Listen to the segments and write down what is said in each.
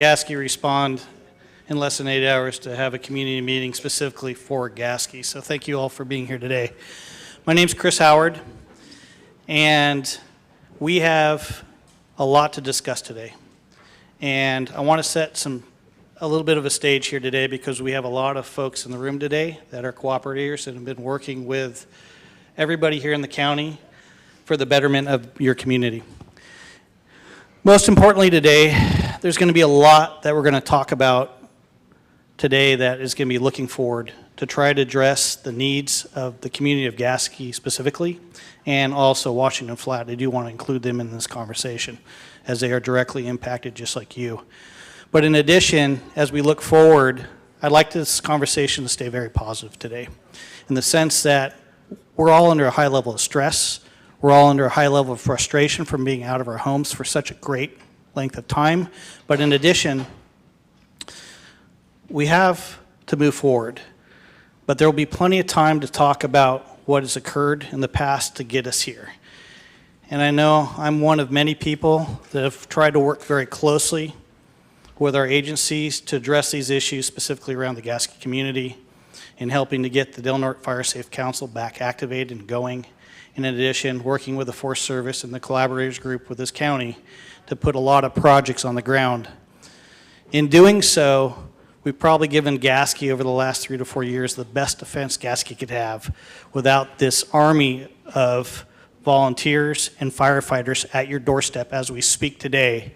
Gasquet respond in less than 8 hours to have a community meeting specifically for Gasquet. So thank you all for being here today. My name's Chris Howard, and we have a lot to discuss today. And I want to set a little bit of a stage here today because we have a lot of folks in the room today that are cooperators and have been working with everybody here in the county for the betterment of your community. Most importantly today, there's going to be a lot that we're going to talk about today that is going to be looking forward to try to address the needs of the community of Gasquet specifically, and also Washington Flat. I do want to include them in this conversation as they are directly impacted just like you. But in addition, as we look forward, I'd like this conversation to stay very positive today in the sense that we're all under a high level of stress. We're all under a high level of frustration from being out of our homes for such a great length of time. But in addition, we have to move forward. But there will be plenty of time to talk about what has occurred in the past to get us here. And I know I'm one of many people that have tried to work very closely with our agencies to address these issues, specifically around the Gasquet community, in helping to get the Del Norte Fire Safe Council back activated and going. In addition, working with the Forest Service and the collaborators group with this county to put a lot of projects on the ground. In doing so, we've probably given Gasquet over the last 3 to 4 years the best defense Gasquet could have without this army of volunteers and firefighters at your doorstep as we speak today,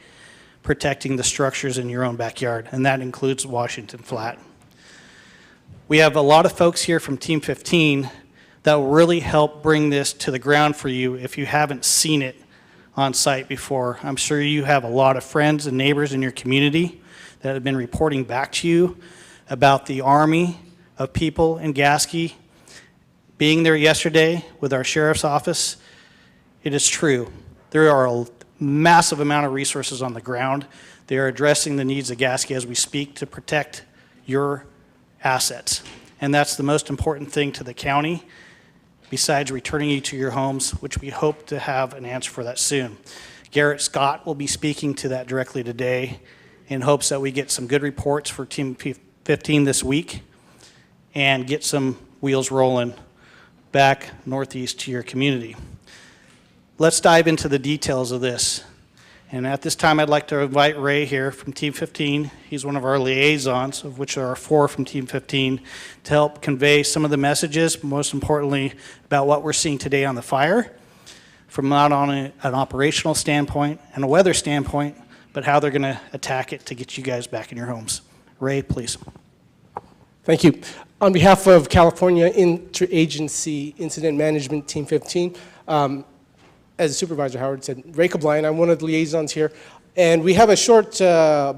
protecting the structures in your own backyard, and that includes Washington Flat. We have a lot of folks here from Team 15 that will really help bring this to the ground for you if you haven't seen it on site before. I'm sure you have a lot of friends and neighbors in your community that have been reporting back to you about the army of people in Gasquet. Being there yesterday with our sheriff's office, it is true. There are a massive amount of resources on the ground. They are addressing the needs of Gasquet as we speak to protect your assets. And that's the most important thing to the county, besides returning you to your homes, which we hope to have an answer for that soon. Garrett Scott will be speaking to that directly today in hopes that we get some good reports for Team 15 this week and get some wheels rolling back northeast to your community. Let's dive into the details of this. And at this time, I'd like to invite Ray here from Team 15. He's one of our liaisons, of which there are 4 from Team 15, to help convey some of the messages, most importantly, about what we're seeing today on the fire, from not on an operational standpoint and a weather standpoint, but how they're going to attack it to get you guys back in your homes. Ray, please. Thank you. On behalf of California Interagency Incident Management Team 15, as Supervisor Howard said, Ray Kabline, I'm one of the liaisons here. And we have a short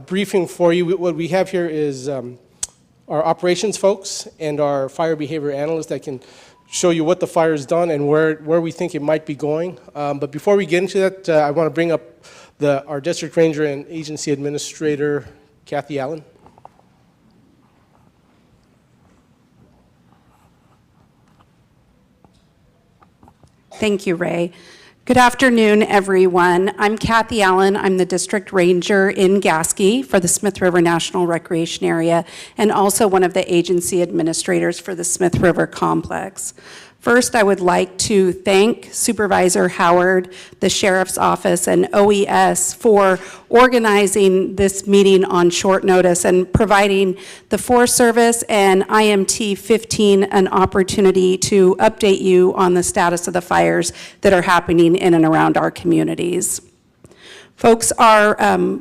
briefing for you. What we have here is our operations folks and our fire behavior analyst that can show you what the fire has done and where we think it might be going. But before we get into that, I want to bring up our district ranger and agency administrator, Kathy Allen. Thank you, Ray. Good afternoon, everyone. I'm Kathy Allen. I'm the district ranger in Gasquet for the Smith River National Recreation Area and also one of the agency administrators for the Smith River Complex. First, I would like to thank Supervisor Howard, the Sheriff's Office, and OES for organizing this meeting on short notice and providing the Forest Service and IMT 15 an opportunity to update you on the status of the fires that are happening in and around our communities. Folks are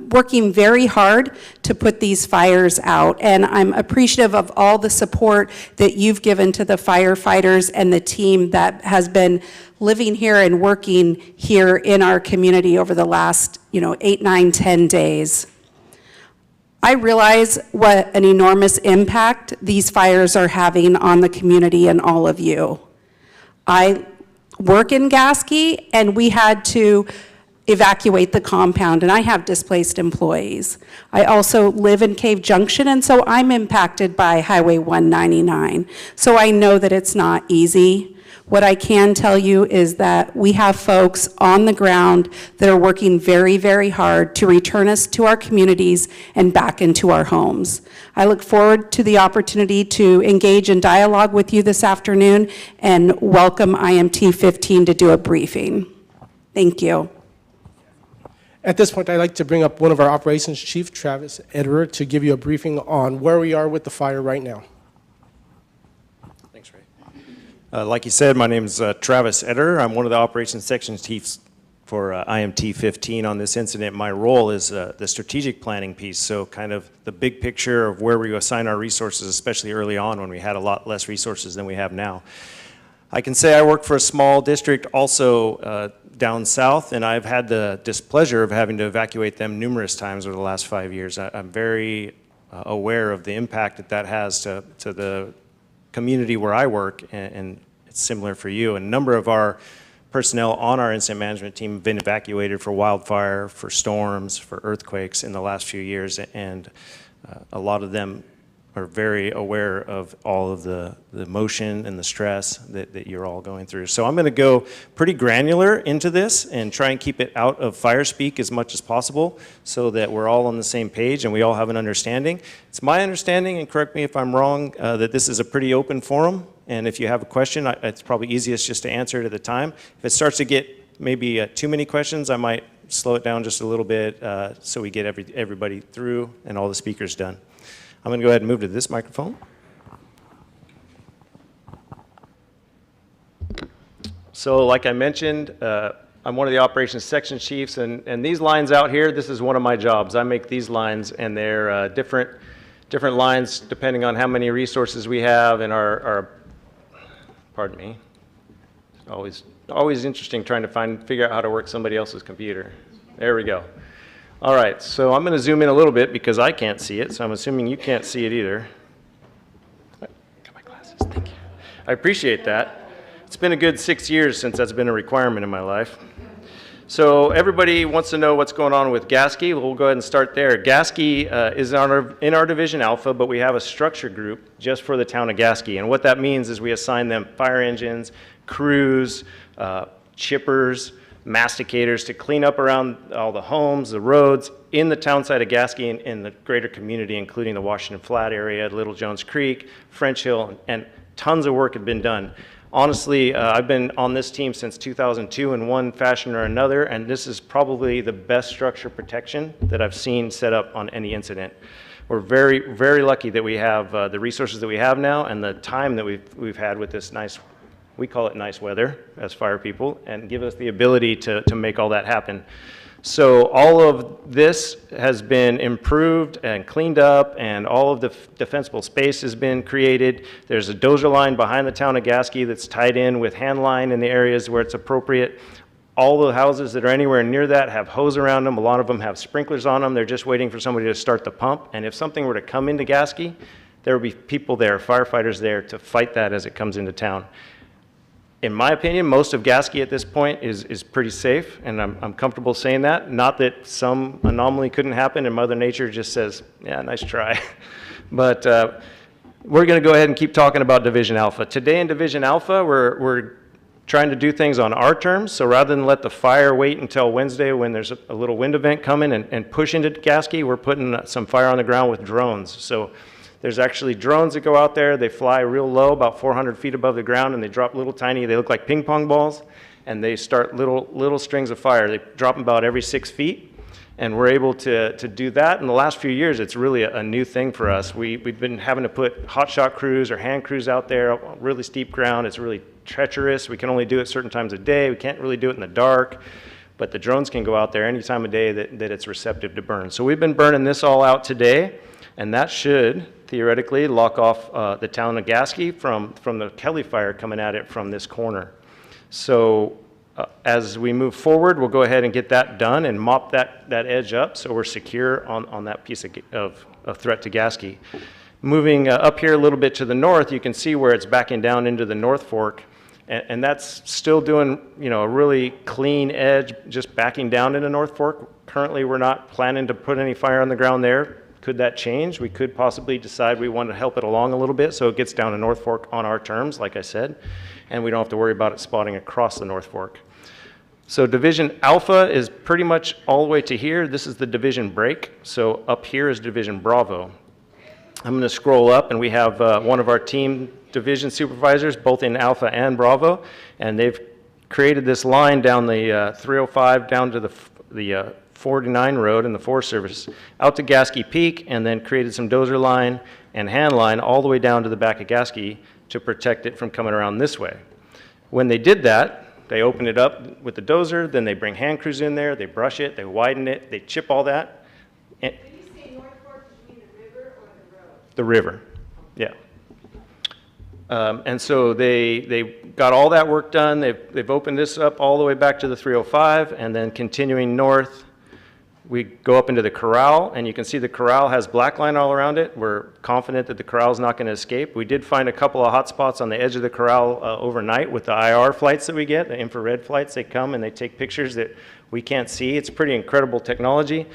working very hard to put these fires out, and I'm appreciative of all the support that you've given to the firefighters and the team that has been living here and working here in our community over the last 8, 9, 10 days. I realize what an enormous impact these fires are having on the community and all of you. I work in Gasquet, and we had to evacuate the compound, and I have displaced employees. I also live in Cave Junction, and so I'm impacted by Highway 199. So I know that it's not easy. What I can tell you is that we have folks on the ground that are working very, very hard to return us to our communities and back into our homes. I look forward to the opportunity to engage in dialogue with you this afternoon and welcome IMT 15 to do a briefing. Thank you. At this point, I'd like to bring up one of our operations chief, Travis Ederer, to give you a briefing on where we are with the fire right now. Thanks, Ray. Like you said, my name is Travis Ederer. I'm one of the operations section chiefs for IMT 15 on this incident. My role is the strategic planning piece, so kind of the big picture of where we assign our resources, especially early on when we had a lot less resources than we have now. I can say I work for a small district also down south, and I've had the displeasure of having to evacuate them numerous times over the last 5 years. I'm very aware of the impact that that has to the community where I work, and it's similar for you. And a number of our personnel on our incident management team have been evacuated for wildfire, for storms, for earthquakes in the last few years, and a lot of them are very aware of all of the emotion and the stress that you're all going through. So I'm going to go pretty granular into this and try and keep it out of fire speak as much as possible so that we're all on the same page and we all have an understanding. It's my understanding, and correct me if I'm wrong, that this is a pretty open forum, and if you have a question, it's probably easiest just to answer it at the time. If it starts to get maybe too many questions, I might slow it down just a little bit so we get everybody through and all the speakers done. I'm going to go ahead and move to this microphone. So like I mentioned, I'm one of the operations section chiefs, and these lines out here, this is one of my jobs. I make these lines, and they're different lines depending on how many resources we have and our pardon me, always interesting trying to figure out how to work somebody else's computer. There we go. All right, so I'm going to zoom in a little bit because I can't see it, so I'm assuming you can't see it either. Got my glasses, thank you. I appreciate that. It's been a good 6 years since that's been a requirement in my life. So everybody wants to know what's going on with Gasquet. We'll go ahead and start there. Gasquet is in our Division Alpha, but we have a structure group just for the town of Gasquet. And what that means is we assign them fire engines, crews, chippers, masticators to clean up around all the homes, the roads in the town side of Gasquet and in the greater community, including the Washington Flat area, Little Jones Creek, French Hill, and tons of work had been done. Honestly, I've been on this team since 2002 in one fashion or another, and this is probably the best structure protection that I've seen set up on any incident. We're very, very lucky that we have the resources that we have now and the time that we've had with this nice, we call it nice weather as fire people, and give us the ability to make all that happen. So all of this has been improved and cleaned up, and all of the defensible space has been created. There's a dozer line behind the town of Gasquet that's tied in with hand line in the areas where it's appropriate. All the houses that are anywhere near that have hose around them. A lot of them have sprinklers on them. They're just waiting for somebody to start the pump. And if something were to come into Gasquet, there would be people there, firefighters there, to fight that as it comes into town. In my opinion, most of Gasquet at this point is pretty safe, and I'm comfortable saying that. Not that some anomaly couldn't happen and Mother Nature just says, yeah, nice try. But we're going to go ahead and keep talking about Division Alpha. Today in Division Alpha, we're trying to do things on our terms. So rather than let the fire wait until Wednesday when there's a little wind event coming and push into Gasquet, we're putting some fire on the ground with drones. So there's actually drones that go out there. They fly real low, about 400 feet above the ground, and they drop little tiny, they look like ping pong balls, and they start little strings of fire. They drop them about every 6 feet, and we're able to do that. In the last few years, it's really a new thing for us. We've been having to put hotshot crews or hand crews out there, really steep ground. It's really treacherous. We can only do it certain times of day. We can't really do it in the dark, but the drones can go out there any time of day that it's receptive to burn. So we've been burning this all out today, and that should theoretically lock off the town of Gasquet from the Kelly fire coming at it from this corner. So as we move forward, we'll go ahead and get that done and mop that edge up so we're secure on that piece of threat to Gasquet. Moving up here a little bit to the north, you can see where it's backing down into the North Fork, and that's still doing a really clean edge, just backing down into North Fork. Currently, we're not planning to put any fire on the ground there. Could that change? We could possibly decide we want to help it along a little bit so it gets down to North Fork on our terms, like I said. and we don't have to worry about it spotting across the North Fork. So Division Alpha is pretty much all the way to here. This is the division break. So up here is Division Bravo. I'm going to scroll up, and we have one of our team division supervisors, both in Alpha and Bravo, and they've created this line down the 305 down to the 49 road in the Forest Service out to Gasquet Peak, and then created some dozer line and hand line all the way down to the back of Gasquet to protect it from coming around this way. When they did that, they open it up with the dozer, then they bring hand crews in there, they brush it, they widen it, they chip all that. And When you say North Fork, do you mean the river or the road? the river, yeah. And so they got all that work done. They've opened this up all the way back to the 305, and then continuing north, we go up into the corral, and you can see the corral has black line all around it. We're confident that the corral is not going to escape. We did find a couple of hot spots on the edge of the corral overnight with the IR flights that we get, the infrared flights. They come and they take pictures that we can't see. It's pretty incredible technology.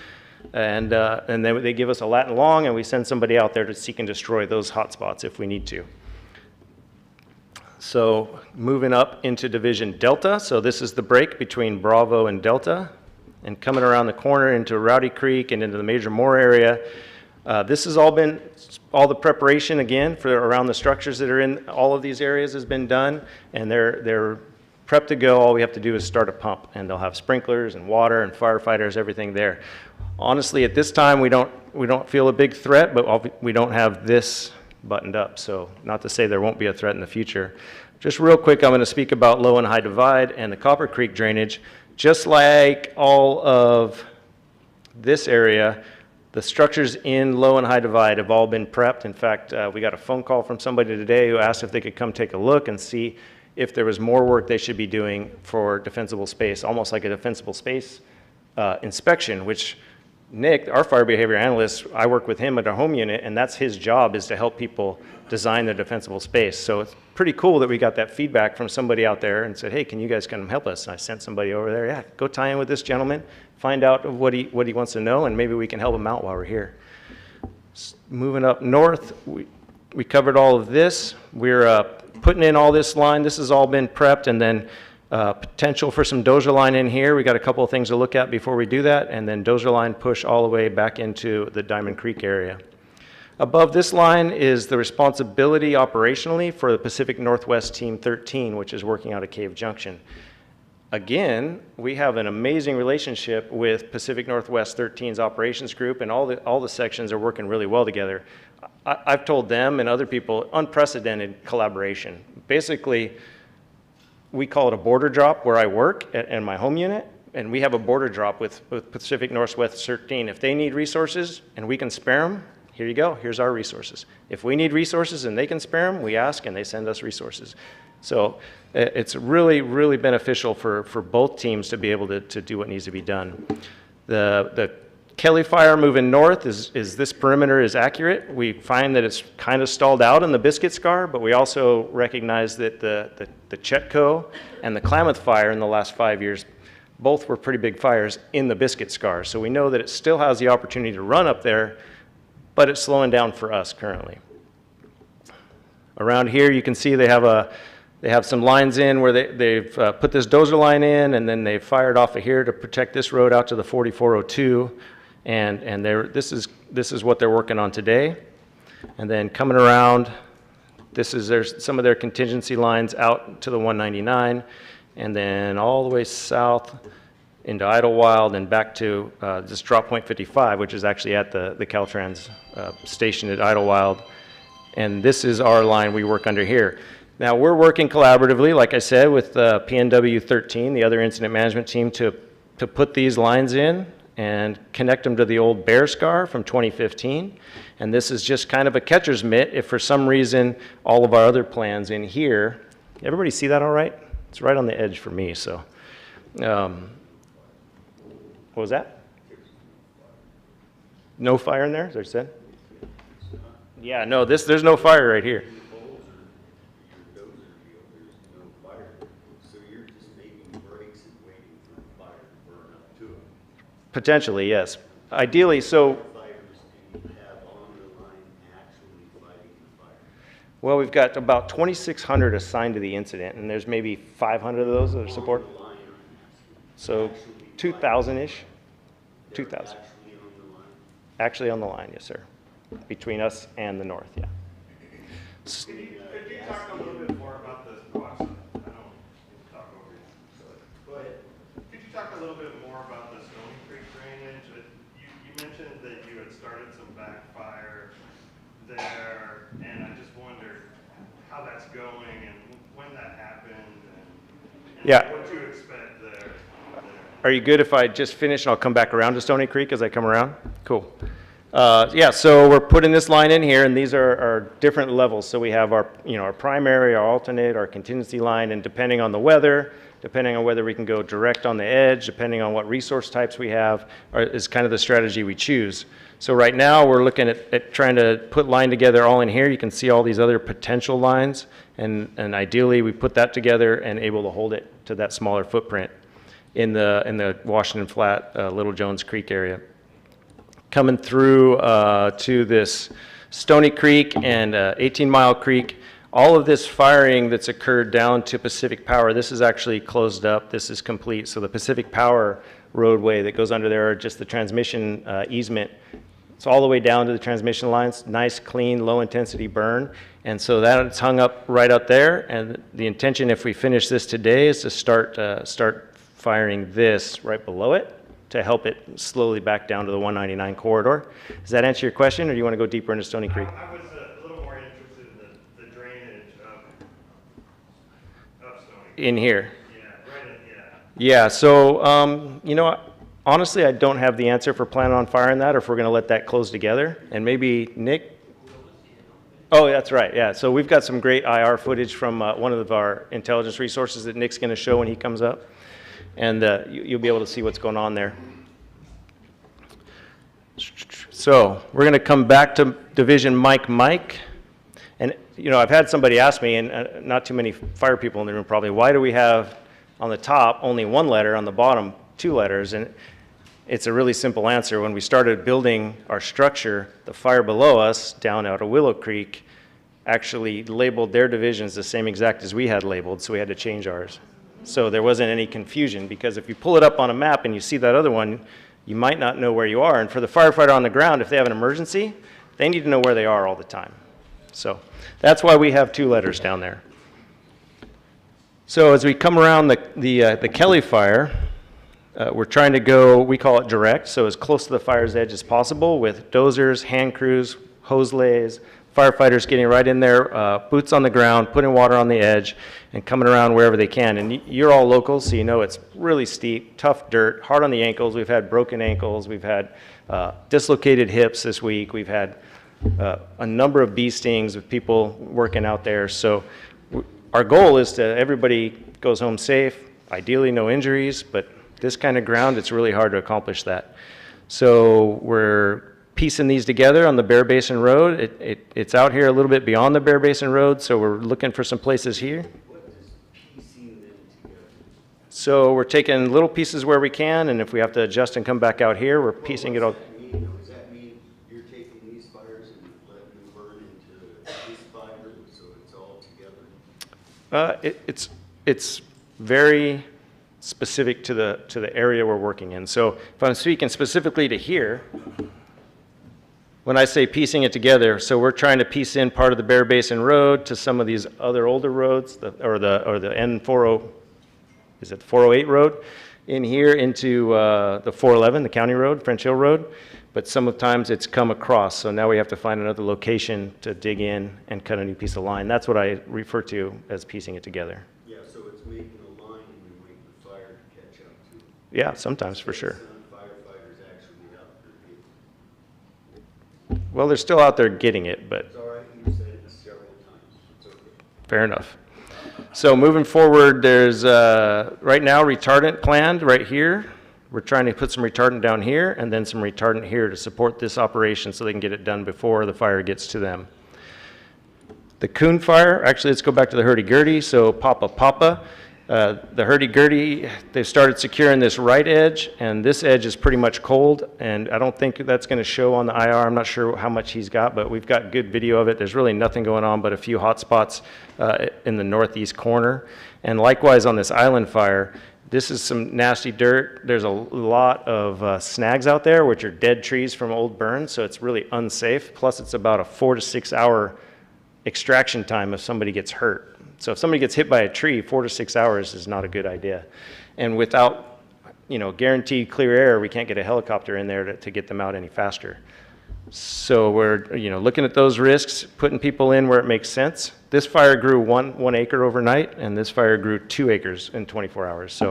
And then they give us a lat and long, and we send somebody out there to seek and destroy those hot spots if we need to. So moving up into Division Delta. So this is the break between Bravo and Delta. And coming around the corner into Rowdy Creek and into the Major Moore area. This has all the preparation again for around the structures that are in all of these areas has been done, and they're prepped to go. All we have to do is start a pump, and they'll have sprinklers and water and firefighters, everything there. Honestly, at this time, we don't feel a big threat, but we don't have this buttoned up. So not to say there won't be a threat in the future. Just real quick, I'm going to speak about Low and High Divide and the Copper Creek drainage. Just like all of this area, the structures in Low and High Divide have all been prepped. In fact, we got a phone call from somebody today who asked if they could come take a look and see if there was more work they should be doing for defensible space, almost like a defensible space inspection, which Nick, our fire behavior analyst, I work with him at our home unit, and that's his job, is to help people design the defensible space. So it's pretty cool that we got that feedback from somebody out there and said, hey, can you guys come help us? And I sent somebody over there, yeah, go tie in with this gentleman, find out what he wants to know, and maybe we can help him out while we're here. Moving up north, we covered all of this. We're putting in all this line. This has all been prepped, and then potential for some dozer line in here. We got a couple of things to look at before we do that, and then dozer line push all the way back into the Diamond Creek area. Above this line is the responsibility operationally for the Pacific Northwest Team 13, which is working out of Cave Junction. Again, we have an amazing relationship with Pacific Northwest 13's operations group, and all the sections are working really well together. I've told them and other people, unprecedented collaboration. Basically, we call it a border drop where I work in my home unit, and we have a border drop with Pacific Northwest 13. If they need resources and we can spare them, here you go, here's our resources. If we need resources and they can spare them, we ask and they send us resources. So it's really, really beneficial for both teams to be able to do what needs to be done. The Kelly fire moving north is this perimeter is accurate. We find that it's kind of stalled out in the Biscuit Scar, but we also recognize that the Chetco and the Klamath fire in the last 5 years, both were pretty big fires in the Biscuit Scar. So we know that it still has the opportunity to run up there, but it's slowing down for us currently. Around here, you can see they have some lines in where they've put this dozer line in, and then they've fired off of here to protect this road out to the 4402. And this is what they're working on today. And then coming around, there's some of their contingency lines out to the 199, and then all the way south into Idlewild and back to this drop point 55, which is actually at the Caltrans station at Idlewild. And this is our line we work under here. Now, we're working collaboratively, like I said, with PNW 13, the other incident management team, to put these lines in and connect them to the old Bear Scar from 2015. And this is just kind of a catcher's mitt if for some reason all of our other plans in here, everybody see that all right? It's right on the edge for me, so. What was that? No fire in there, as I said? Yeah, no, there's no fire right here. Potentially, yes. Ideally, so Well, we've got about 2,600 assigned to the incident, and there's maybe 500 of those that are support. So 2,000-ish, 2,000. Actually on the line, yes, sir. Between us and the north, yeah. Could you talk a little bit more about this? Oh, I don't need to talk over you. Go ahead. Could you talk a little bit more about the Stony Creek drainage? You mentioned that you had started some backfire there, and I just wondered how that's going and when that happened and Yeah. what you expect there. Are you good if I just finish and I'll come back around to Stony Creek as I come around? Cool. Yeah, so we're putting this line in here, and these are different levels. So we have our, our primary, our alternate, our contingency line, and depending on the weather, depending on whether we can go direct on the edge, depending on what resource types we have, is kind of the strategy we choose. So right now, we're looking at trying to put line together all in here. You can see all these other potential lines, and ideally, we put that together and able to hold it to that smaller footprint in the Washington Flat, Little Jones Creek area. Coming through to this Stony Creek and 18 Mile Creek, all of this firing that's occurred down to Pacific Power, this is actually closed up, this is complete. So the Pacific Power roadway that goes under there, just the transmission easement, it's all the way down to the transmission lines, nice, clean, low-intensity burn. And so that's hung up right out there, and the intention, if we finish this today, is to start firing this right below it, to help it slowly back down to the 199 corridor. Does that answer your question, or do you want to go deeper into Stony Creek? I was a little more interested in the drainage of Stony. In here? Yeah, right in, yeah. Yeah, so, honestly, I don't have the answer for planning on firing that, or if we're going to let that close together. And maybe Nick? Oh, that's right, yeah. So we've got some great IR footage from one of our intelligence resources that Nick's going to show when he comes up. And you'll be able to see what's going on there. So we're going to come back to Division Mike. And, I've had somebody ask me, and not too many fire people in the room probably, why do we have on the top only one letter, on the bottom 2 letters? And it's a really simple answer. When we started building our structure, the fire below us down out of Willow Creek actually labeled their divisions the same exact as we had labeled, so we had to change ours. So there wasn't any confusion, because if you pull it up on a map and you see that other one, you might not know where you are. And for the firefighter on the ground, if they have an emergency, they need to know where they are all the time. So that's why we have 2 letters down there. So as we come around the Kelly fire, we're trying to go, we call it direct, so as close to the fire's edge as possible with dozers, hand crews, hose lays, firefighters getting right in there, boots on the ground, putting water on the edge, and coming around wherever they can. And you're all locals, so you know it's really steep, tough dirt, hard on the ankles. We've had broken ankles. We've had dislocated hips this week. We've had a number of bee stings with people working out there. So our goal is to everybody goes home safe, ideally no injuries, but this kind of ground, it's really hard to accomplish that. So we're piecing these together on the Bear Basin Road. It's out here a little bit beyond the Bear Basin Road, so we're looking for some places here. What does piecing them together? So we're taking little pieces where we can, and if we have to adjust and come back out here, we're piecing it all. Does that mean you're taking these fires and letting them burn into this fire, so it's all together? It's very specific to the area we're working in. So if I'm speaking specifically to here, when I say piecing it together, so we're trying to piece in part of the Bear Basin Road to some of these other older roads, or the N40, is it the 408 road, in here into the 411, the county road, French Hill Road. But sometimes it's come across, so now we have to find another location to dig in and cut a new piece of line. That's what I refer to as piecing it together. Yeah, so it's making a line and we wait for fire to catch up to. Yeah, sometimes for sure. Some firefighters actually out there getting it. Well, they're still out there getting it, but It's all right, you said it several times, it's okay. fair enough. So moving forward, there's right now retardant planned right here. We're trying to put some retardant down here and then some retardant here to support this operation so they can get it done before the fire gets to them. The Coon fire, actually let's go back to the hurdy-gurdy. So Papa, The hurdy-gurdy, they started securing this right edge, and this edge is pretty much cold, and I don't think that's going to show on the IR. I'm not sure how much he's got, but we've got good video of it. There's really nothing going on but a few hot spots in the northeast corner. And likewise on this island fire, this is some nasty dirt. There's a lot of snags out there, which are dead trees from old burns, so it's really unsafe. Plus, it's about a 4 to 6 hour extraction time if somebody gets hurt. So if somebody gets hit by a tree, 4 to 6 hours is not a good idea. And without, guaranteed clear air, we can't get a helicopter in there to get them out any faster. So we're, looking at those risks, putting people in where it makes sense. This fire grew one acre overnight, and this fire grew 2 acres in 24 hours.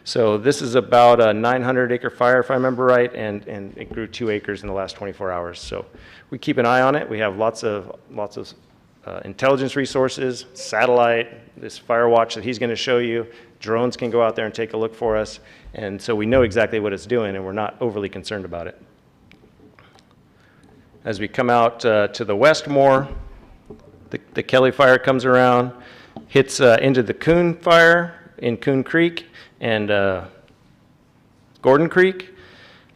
So this is about a 900-acre fire, if I remember right, and it grew 2 acres in the last 24 hours. So we keep an eye on it. We have lots of intelligence resources, satellite, this fire watch that he's going to show you. Drones can go out there and take a look for us. And so we know exactly what it's doing, and we're not overly concerned about it. As we come out to the west more, the Kelly fire comes around, hits into the Coon fire in Coon Creek and Gordon Creek.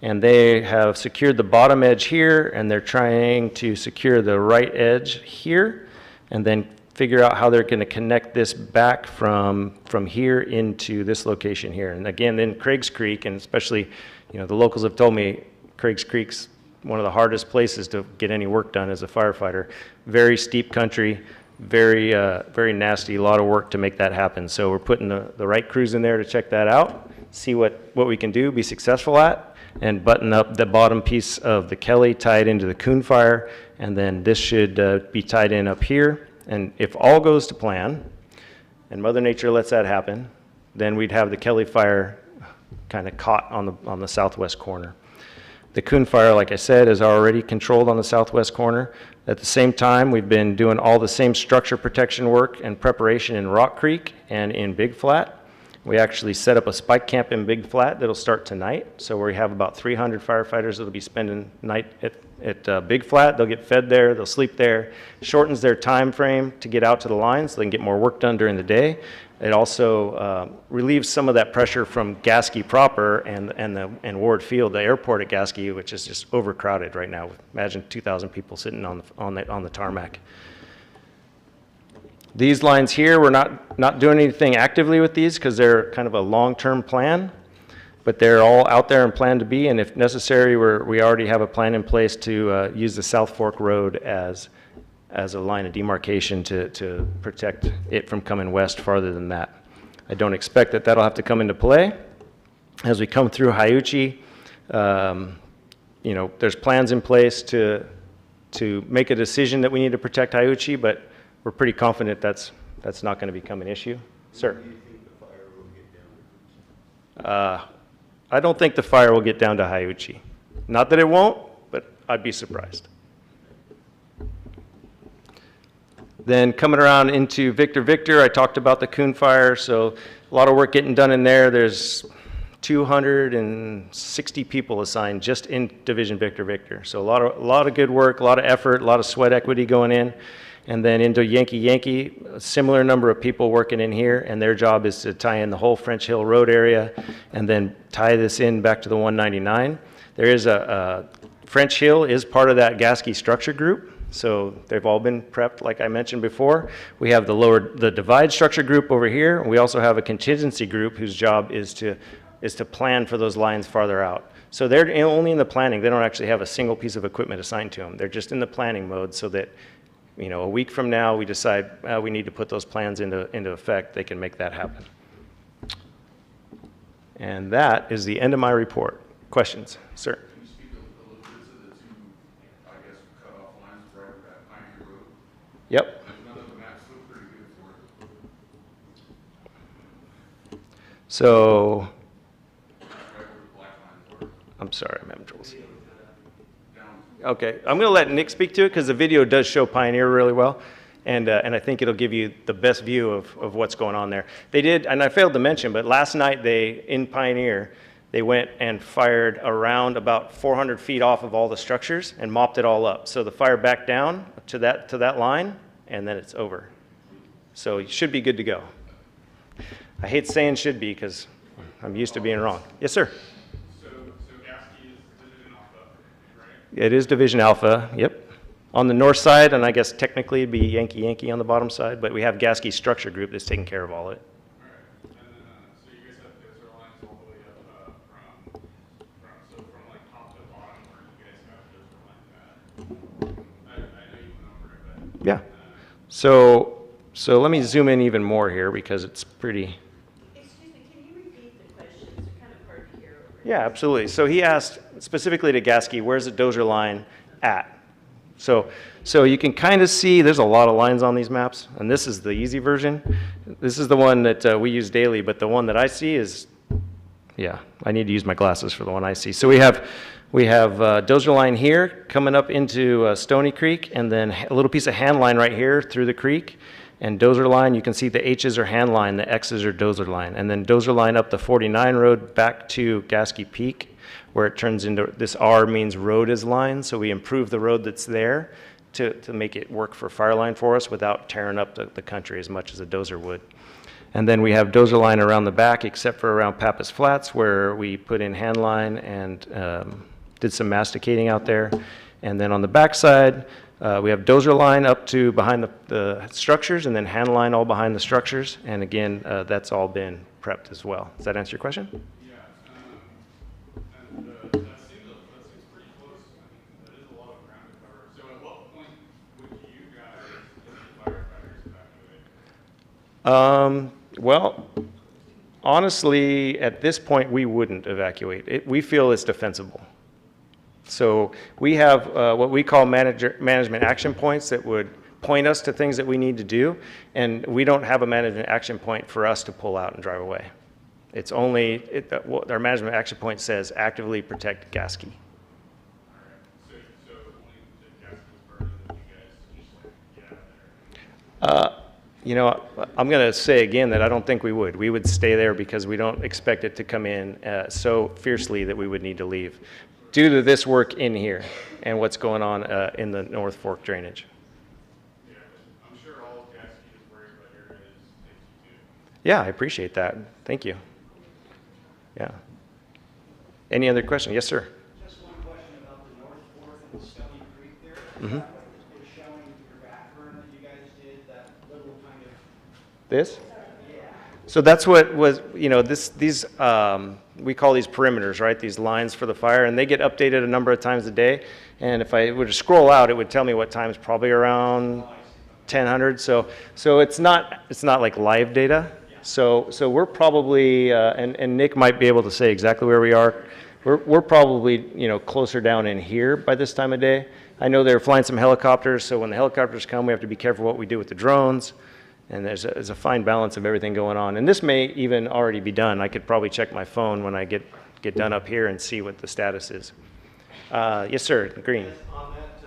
And they have secured the bottom edge here, and they're trying to secure the right edge here, and then figure out how they're going to connect this back from here into this location here. And again, then Craig's Creek, and especially, the locals have told me Craig's Creek's one of the hardest places to get any work done as a firefighter. Very steep country, very nasty, a lot of work to make that happen. So we're putting the right crews in there to check that out, see what we can do, be successful at, and button up the bottom piece of the Kelly, tie it into the Coon fire, and then this should be tied in up here. And if all goes to plan, and Mother Nature lets that happen, then we'd have the Kelly fire kind of caught on the southwest corner. The Coon fire, like I said, is already controlled on the southwest corner. At the same time, we've been doing all the same structure protection work and preparation in Rock Creek and in Big Flat. We actually set up a spike camp in Big Flat that'll start tonight. So we have about 300 firefighters that'll be spending night at Big Flat. They'll get fed there, they'll sleep there. Shortens their time frame to get out to the line so they can get more work done during the day. It also relieves some of that pressure from Gasquet proper and Ward Field, the airport at Gasquet, which is just overcrowded right now. Imagine 2,000 people sitting on the tarmac. These lines here, we're not doing anything actively with these because they're kind of a long-term plan, but they're all out there and planned to be, and if necessary, we already have a plan in place to use the South Fork Road as a line of demarcation to protect it from coming west farther than that. I don't expect that that'll have to come into play. As we come through Hiuchi, there's plans in place to make a decision that we need to protect Hiuchi, but we're pretty confident that's not going to become an issue. Sir? Do you think the fire will get down? I don't think the fire will get down to Hiuchi. Not that it won't, but I'd be surprised. Then coming around into Victor, I talked about the Coon fire, so a lot of work getting done in there. There's 260 people assigned just in Division Victor. So a lot of good work, a lot of effort, a lot of sweat equity going in. And then into Yankee, a similar number of people working in here, and their job is to tie in the whole French Hill Road area and then tie this in back to the 199. There is French Hill is part of that Gasquet structure group. So they've all been prepped, like I mentioned before. We have the divide structure group over here. We also have a contingency group whose job is to plan for those lines farther out. So they're only in the planning. They don't actually have a single piece of equipment assigned to them. They're just in the planning mode so that, a week from now we decide we need to put those plans into effect. They can make that happen. And that is the end of my report. Questions, sir? Yep. So, I'm sorry, I'm having trouble seeing. Okay, I'm going to let Nick speak to it because the video does show Pioneer really well, and I think it'll give you the best view of what's going on there. They did, and I failed to mention, but last night in Pioneer, they went and fired around about 400 feet off of all the structures and mopped it all up. So the fire back down to that line, and then it's over. So you should be good to go. I hate saying should be because I'm used to being wrong. Yes, sir. So Gasquet is Division Alpha, right? It is Division Alpha, yep. On the north side, and I guess technically it'd be Yankee Yankee on the bottom side, but we have Gasquet Structure Group that's taking care of all of it. All right. And then, so you guys have dozer lines all the way up from like top to bottom where you guys have dozer lines at. I know you went over it, but. Yeah. So let me zoom in even more here because it's pretty. Excuse me, can you repeat the questions? They're kind of hard to hear. Yeah, absolutely. So he asked specifically to Gasquet, where's the dozer line at? So you can kind of see there's a lot of lines on these maps, and this is the easy version. This is the one that we use daily, but the one that I see is, yeah, I need to use my glasses for the one I see. So we have dozer line here coming up into Stony Creek, and then a little piece of hand line right here through the creek. And dozer line, you can see the H's are hand line, the X's are dozer line. And then dozer line up the 49 road back to Gasquet Peak, where it turns into, this R means road is line, so we improve the road that's there to make it work for fire line for us without tearing up the country as much as a dozer would. And then we have dozer line around the back, except for around Pappas Flats, where we put in hand line and did some masticating out there. And then on the back side, we have dozer line up to behind the structures, and then hand line all behind the structures. And again, that's all been prepped as well. Does that answer your question? Yeah, and that seems pretty close. I mean, that is a lot of ground to cover. So at what point would you guys, as the firefighters, evacuate? Well, honestly, at this point, we wouldn't evacuate. We feel it's defensible. So we have what we call management action points that would point us to things that we need to do, and we don't have a management action point for us to pull out and drive away. It's only, what our management action point says, actively protect Gasquet. So only the gas was burned, and you guys just like get out of there. You know, I'm going to say again that I don't think we would. We would stay there because we don't expect it to come in so fiercely that we would need to leave due to this work in here and what's going on in the North Fork drainage. Yeah, I'm sure all of Gasquet is worried about your guys' safety too. Yeah, I appreciate that. Thank you. Yeah. Any other question? Yes, sir. Just one question about the North Fork and the Stony Creek there. Mhm. It's showing your backburn that you guys did, that little kind of, This? So that's what was, you know, these, we call these perimeters, right? These lines for the fire, and they get updated a number of times a day. And if I were to scroll out, it would tell me what time is probably around 1000. So it's not like live data. So we're probably, and Nick might be able to say exactly where we are. We're probably, you know, closer down in here by this time of day. I know they're flying some helicopters, so when the helicopters come, we have to be careful what we do with the drones. And there's a fine balance of everything going on. And this may even already be done. I could probably check my phone when I get done up here and see what the status is. Yes, sir, Green. On that,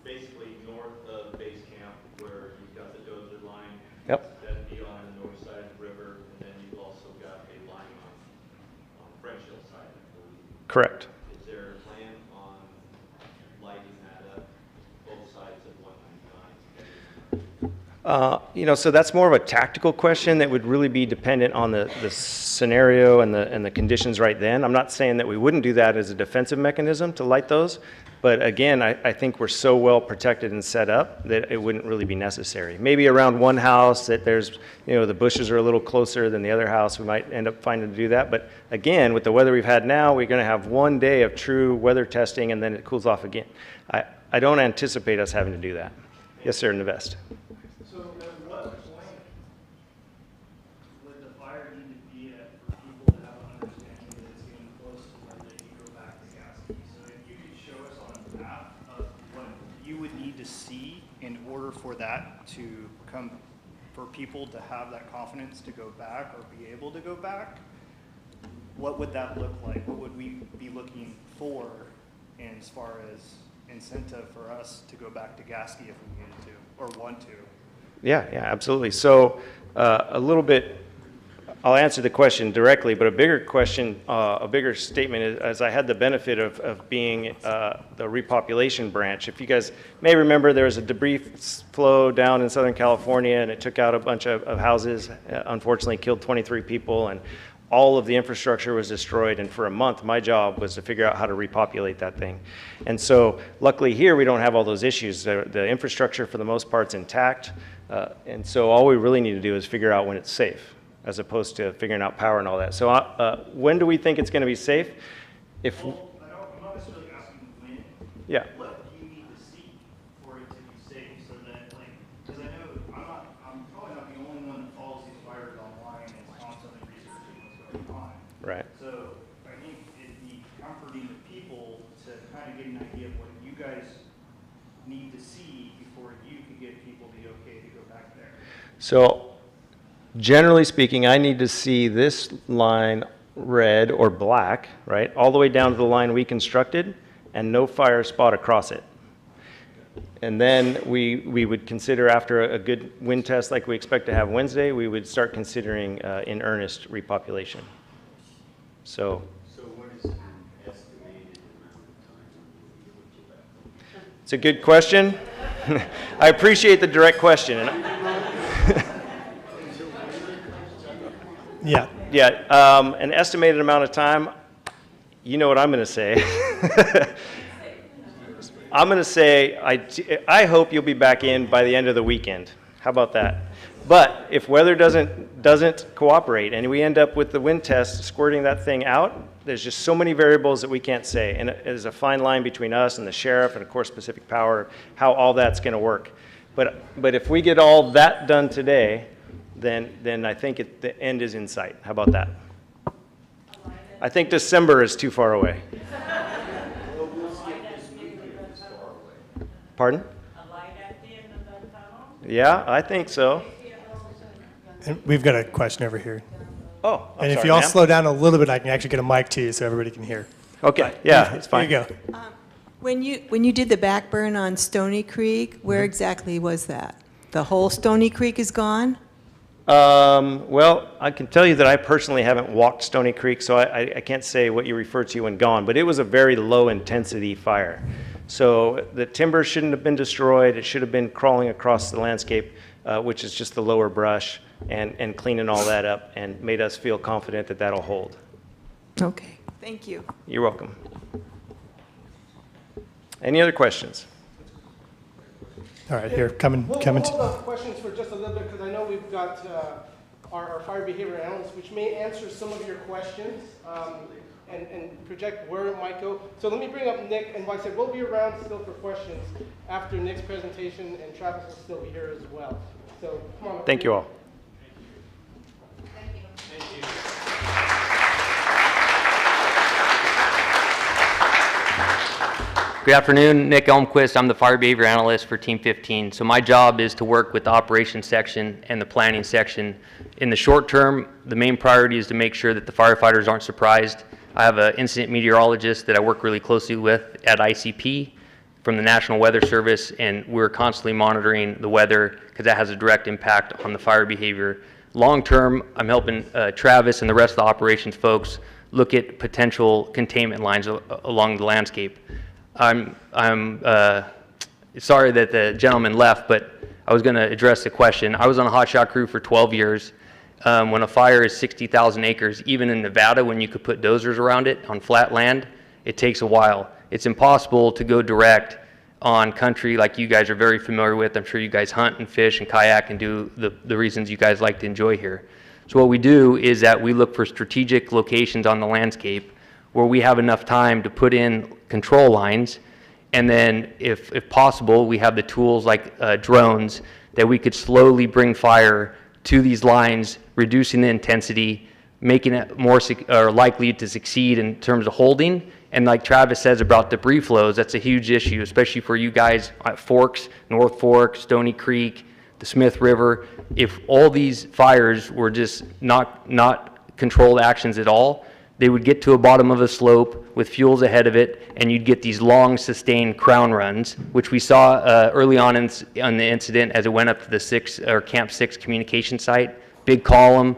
basically north of base camp where you've got the dozer line. Yep. That'd be on the north side of the river, and then you've also got a line on French Hill side, I believe. Correct. Is there a plan on lighting that up, both sides of 199? You know, so that's more of a tactical question that would really be dependent on the scenario and the conditions right then. I'm not saying that we wouldn't do that as a defensive mechanism to light those, but again, I think we're so well protected and set up that it wouldn't really be necessary. Maybe around one house that there's, you know, the bushes are a little closer than the other house, we might end up finding to do that. But again, with the weather we've had now, we're going to have one day of true weather testing and then it cools off again. I don't anticipate us having to do that. Yes, sir, in the vest. So at what point would the fire need to be at for people to have an understanding that it's getting close to when they can go back to Gasquet? So if you could show us on a map of what you would need to see in order for that to come, for people to have that confidence to go back or be able to go back, what would that look like? What would we be looking for in as far as incentive for us to go back to Gasquet if we needed to or want to? Yeah, absolutely. So a little bit, I'll answer the question directly, but a bigger question, a bigger statement is, as I had the benefit of being the repopulation branch. If you guys may remember, there was a debris flow down in Southern California, and it took out a bunch of houses, unfortunately killed 23 people, and all of the infrastructure was destroyed. And for a month, my job was to figure out how to repopulate that thing. And so luckily here, we don't have all those issues. The infrastructure, for the most part, is intact. And so all we really need to do is figure out when it's safe, as opposed to figuring out power and all that. So when do we think it's going to be safe? If Well, I'm not necessarily asking when. Yeah. What do you need to see for it to be safe so that, like, because I know I'm probably not the only one that follows these fires online and is constantly researching what's going on. Right. So I think it'd be comforting to people to kind of get an idea of what you guys need to see before you can get people the okay to go back there. So generally speaking, I need to see this line red or black, right, all the way down to the line we constructed, and no fire spot across it. And then we would consider, after a good wind test like we expect to have Wednesday, we would start considering in earnest repopulation. So So what is an estimated amount of time when we get you back? it's a good question. I appreciate the direct question. Yeah. Yeah, an estimated amount of time, you know what I'm going to say. I'm going to say, I hope you'll be back in by the end of the weekend. How about that? But if weather doesn't cooperate and we end up with the wind test squirting that thing out, there's just so many variables that we can't say. And there's a fine line between us and the sheriff and, of course, Pacific Power, how all that's going to work. But if we get all that done today, then I think the end is in sight. How about that? I think December is too far away. Pardon? A light at the end of the tunnel? Yeah, I think so. And we've got a question over here. Oh, I'm And if sorry, you all ma'am. slow down a little bit, I can actually get a mic to you so everybody can hear. Okay, yeah, it's fine. Here you go. When you did the backburn on Stony Creek, where exactly was that? The whole Stony Creek is gone? Well, I can tell you that I personally haven't walked Stony Creek, so I can't say what you refer to when gone, but it was a very low-intensity fire. So the timber shouldn't have been destroyed. It should have been crawling across the landscape, which is just the lower brush, and cleaning all that up, and made us feel confident that that'll hold. Okay, thank you. You're welcome. Any other questions? All right, here, coming We'll to. hold off questions for just a little bit, because I know we've got our fire behavior analyst, which may answer some of your questions and project where it might go. So let me bring up Nick, and like I said, we'll be around still for questions after Nick's presentation, and Travis will still be here as well. So come on up. Thank you all. Good afternoon, Nick Elmquist. I'm the fire behavior analyst for Team 15. So my job is to work with the operations section and the planning section. In the short term, the main priority is to make sure that the firefighters aren't surprised. I have an incident meteorologist that I work really closely with at ICP from the National Weather Service, and we're constantly monitoring the weather because that has a direct impact on the fire behavior. Long term, I'm helping Travis and the rest of the operations folks look at potential containment lines along the landscape. I'm sorry that the gentleman left, but I was going to address the question. I was on a hotshot crew for 12 years. When a fire is 60,000 acres, even in Nevada, when you could put dozers around it on flat land, it takes a while. It's impossible to go direct on country like you guys are very familiar with. I'm sure you guys hunt and fish and kayak and do the reasons you guys like to enjoy here. So what we do is that we look for strategic locations on the landscape where we have enough time to put in control lines, and then if possible, we have the tools like drones that we could slowly bring fire to these lines, reducing the intensity, making it more likely to succeed in terms of holding. And like Travis says about debris flows, that's a huge issue, especially for you guys at Forks, North Fork, Stony Creek, the Smith River. If all these fires were just not controlled actions at all, they would get to a bottom of a slope with fuels ahead of it, and you'd get these long, sustained crown runs, which we saw early on in the incident as it went up to the Camp 6 communication site. Big column,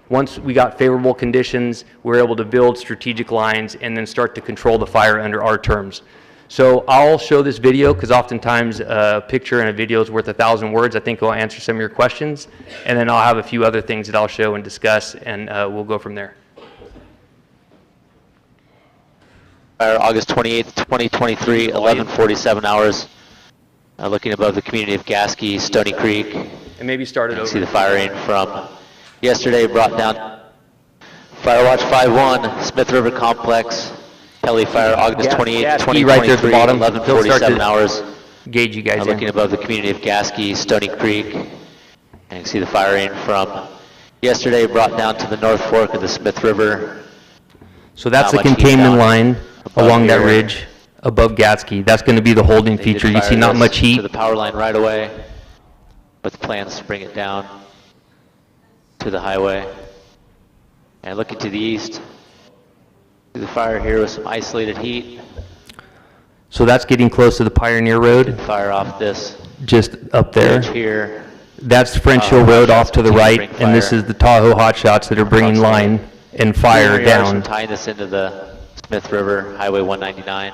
Once we got favorable conditions, we were able to build strategic lines and then start to control the fire under our terms. So I'll show this video because oftentimes a picture and a video is worth 1,000 words. I think it'll answer some of your questions. And then I'll have a few other things that I'll show and discuss, and we'll go from there. Fire August 28th, 2023, 11:47 hours. Looking above the community of Gasquet, Stony Creek. And maybe start it over. See the firing from yesterday brought down. Fire Watch 5-1, Smith River Complex. Kelly Fire August 28th, 2023, right there at the bottom. 11:47 hours. Gauge you guys in. Looking above the community of Gasquet, Stony Creek. And you can see the firing from yesterday brought down to the North Fork of the Smith River. So that's the Not much heat containment down line above along that here. ridge above Gasquet. That's going to be the holding They did feature. You see fire not this much heat. to the power line right away, with plans to bring it down to the highway. And looking to the east, see the fire here with some isolated heat. So that's getting close to the Pioneer Road, Fire off this just up there. ridge here. That's French Hill Road off to the right, and this is the Tahoe Hotshots that are bringing line and fire 200 yards from down. tying this into the Smith River, Highway 199.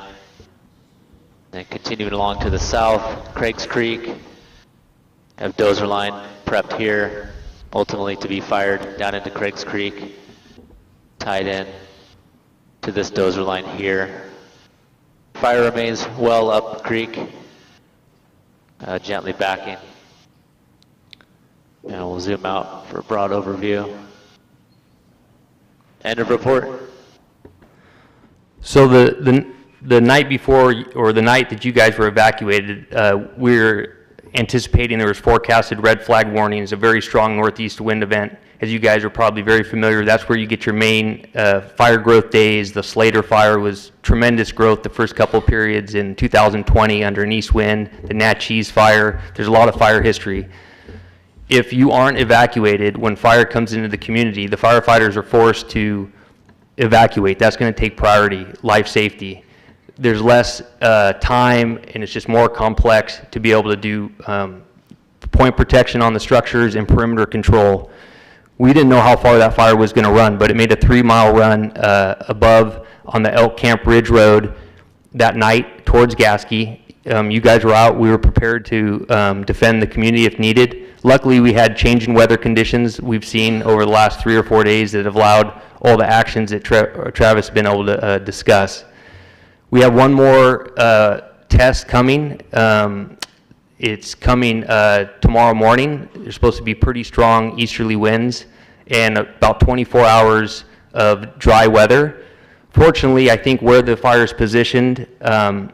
Then continuing along to the south, Craig's Creek. Have dozer line prepped here, ultimately to be fired down into Craig's Creek, tied in to this dozer line here. Fire remains well up creek, gently backing. And we'll zoom out for a broad overview. End of report. So the night before, or the night that you guys were evacuated, we're anticipating there was forecasted red flag warnings, a very strong northeast wind event. As you guys are probably very familiar, that's where you get your main fire growth days. The Slater fire was tremendous growth the first couple of periods in 2020 under an east wind. The Natchez fire, there's a lot of fire history. If you aren't evacuated when fire comes into the community, the firefighters are forced to evacuate. That's going to take priority, life safety. There's less time, and it's just more complex to be able to do point protection on the structures and perimeter control. We didn't know how far that fire was going to run, but it made a 3-mile run above on the Elk Camp Ridge Road that night towards Gasquet. You guys were out. We were prepared to defend the community if needed. Luckily, we had changing weather conditions we've seen over the last 3 or 4 days that have allowed all the actions that Travis has been able to discuss. We have one more test coming. It's coming tomorrow morning. There's supposed to be pretty strong easterly winds and about 24 hours of dry weather. Fortunately, I think where the fire is positioned,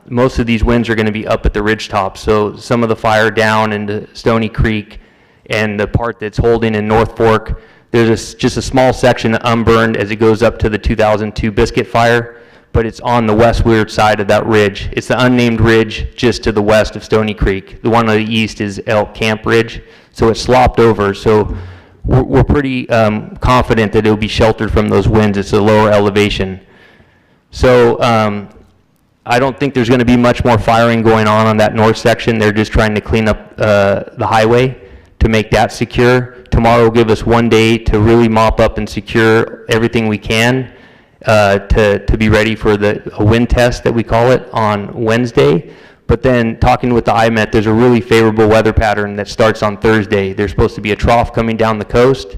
most of these winds are going to be up at the ridge top. So some of the fire down into Stony Creek and the part that's holding in North Fork, there's just a small section unburned as it goes up to the 2002 Biscuit fire, but it's on the westward side of that ridge. It's the unnamed ridge just to the west of Stony Creek. The one on the east is Elk Camp Ridge, so it's slopped over. So we're pretty confident that it'll be sheltered from those winds. It's a lower elevation. So I don't think there's going to be much more firing going on that north section. They're just trying to clean up the highway to make that secure. Tomorrow will give us 1 day to really mop up and secure everything we can to be ready for a wind test that we call it on Wednesday. But then talking with the IMET, there's a really favorable weather pattern that starts on Thursday. There's supposed to be a trough coming down the coast,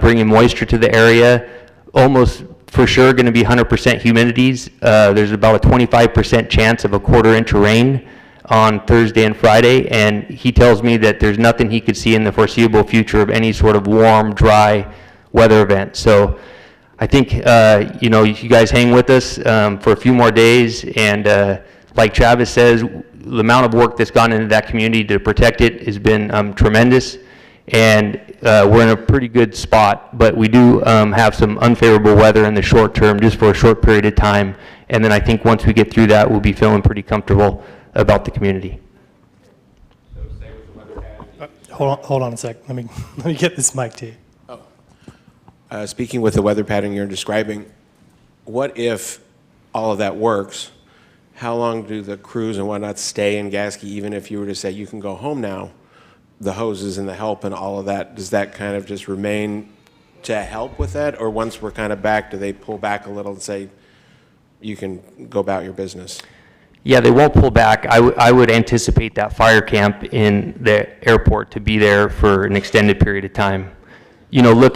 bringing moisture to the area, almost for sure going to be 100% humidities. There's about a 25% chance of a 1/4 inch of rain on Thursday and Friday, and he tells me that there's nothing he could see in the foreseeable future of any sort of warm, dry weather event. So I think, you guys hang with us for a few more days, and like Travis says, the amount of work that's gone into that community to protect it has been tremendous, and we're in a pretty good spot, but we do have some unfavorable weather in the short term, just for a short period of time, and then I think once we get through that, we'll be feeling pretty comfortable about the community. Hold on a sec. Let me get this mic to you. Speaking with the weather pattern you're describing, what if all of that works? How long do the crews and whatnot stay in Gasquet, even if you were to say you can go home now? The hoses and the help and all of that, does that kind of just remain to help with that? Or once we're kind of back, do they pull back a little and say, you can go about your business? Yeah, they won't pull back. I would anticipate that fire camp in the airport to be there for an extended period of time. You know,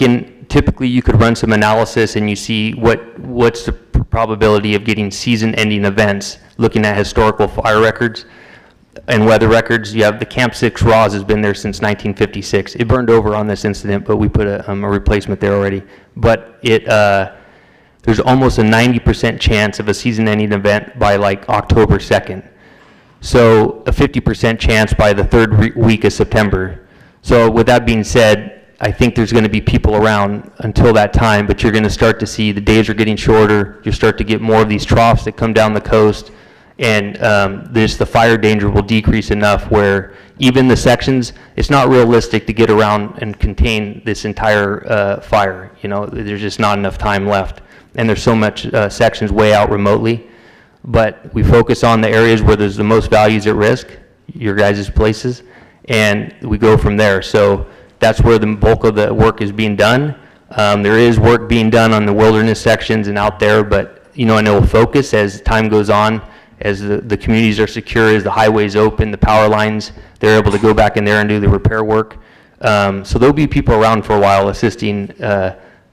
typically you could run some analysis and you see what's the probability of getting season-ending events, looking at historical fire records and weather records. You have the Camp 6 Ross has been there since 1956. It burned over on this incident, but we put a replacement there already. But there's almost a 90% chance of a season-ending event by like October 2nd. So a 50% chance by the third week of September. So with that being said, I think there's going to be people around until that time, but you're going to start to see the days are getting shorter. You start to get more of these troughs that come down the coast, and the fire danger will decrease enough where even the sections, it's not realistic to get around and contain this entire fire. You know, there's just not enough time left. And there's so much sections way out remotely. But we focus on the areas where there's the most values at risk, your guys' places, and we go from there. So that's where the bulk of the work is being done. There is work being done on the wilderness sections and out there, but you know, and it will focus as time goes on, as the communities are secure, as the highways open, the power lines, they're able to go back in there and do the repair work. So there'll be people around for a while assisting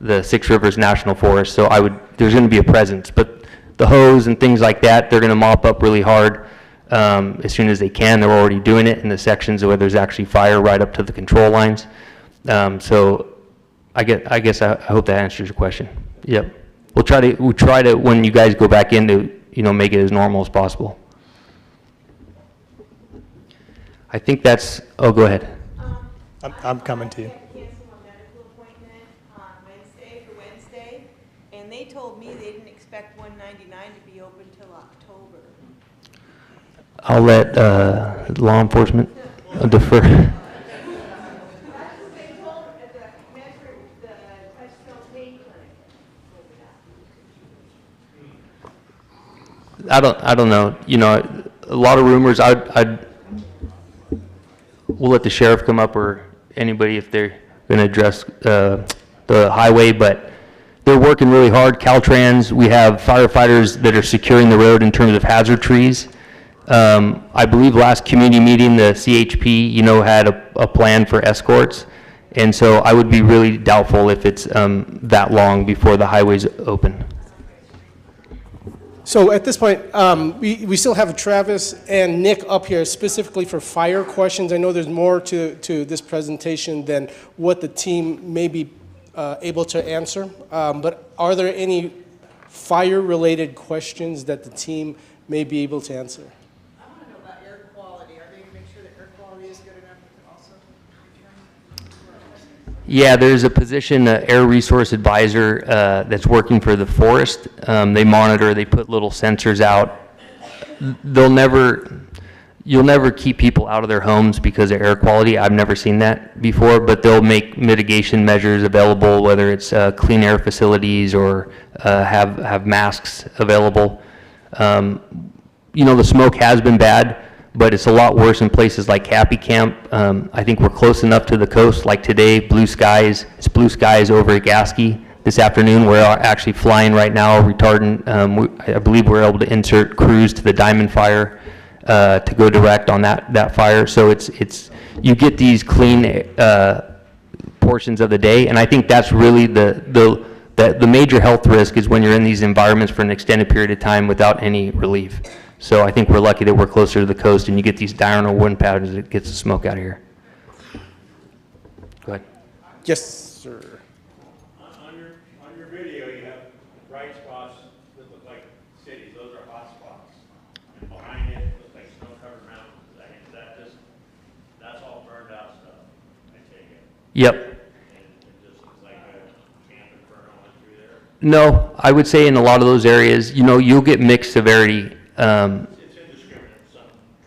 the Six Rivers National Forest. So there's going to be a presence, but the hose and things like that, they're going to mop up really hard as soon as they can. They're already doing it in the sections where there's actually fire right up to the control lines. So I guess I hope that answers your question. Yep. We try to when you guys go back in to, you know, make it as normal as possible. I think that's, oh, go ahead. I'm coming to you. They told me they didn't expect 199 to be open till October. I'll let law enforcement defer. That's what they told at the Touchstone Pain Clinic. I don't know. You know, a lot of rumors. We'll let the sheriff come up or anybody if they're going to address the highway, but they're working really hard. Caltrans, we have firefighters that are securing the road in terms of hazard trees. I believe last community meeting, the CHP, you know, had a plan for escorts. And so I would be really doubtful if it's that long before the highways open. So at this point, we still have Travis and Nick up here specifically for fire questions. I know there's more to this presentation than what the team may be able to answer, but are there any fire-related questions that the team may be able to answer? I want to know about air quality. Are they going to make sure that air quality is good enough to also determine? Yeah, there's a position, air resource advisor, that's working for the forest. They monitor, they put little sensors out. You'll never keep people out of their homes because of air quality. I've never seen that before, but they'll make mitigation measures available, whether it's clean air facilities or have masks available. You know, the smoke has been bad, but it's a lot worse in places like Happy Camp. I think we're close enough to the coast, like today, blue skies. It's blue skies over at Gasquet. This afternoon, we're actually flying right now, retardant. I believe we're able to insert crews to the Diamond Fire to go direct on that fire. So it's you get these clean portions of the day, and I think that's really the major health risk is when you're in these environments for an extended period of time without any relief. So I think we're lucky that we're closer to the coast, and you get these diurnal wind patterns that gets the smoke out of here. Go ahead. Yes, sir. On your video, you have bright spots that look like cities. Those are hot spots. And behind it looks like snow-covered mountains. That's all burned out stuff, I take it. Yep. And it just looks like a camp inferno went through there. No, I would say in a lot of those areas, you know, you'll get mixed severity. It's indiscriminate. Some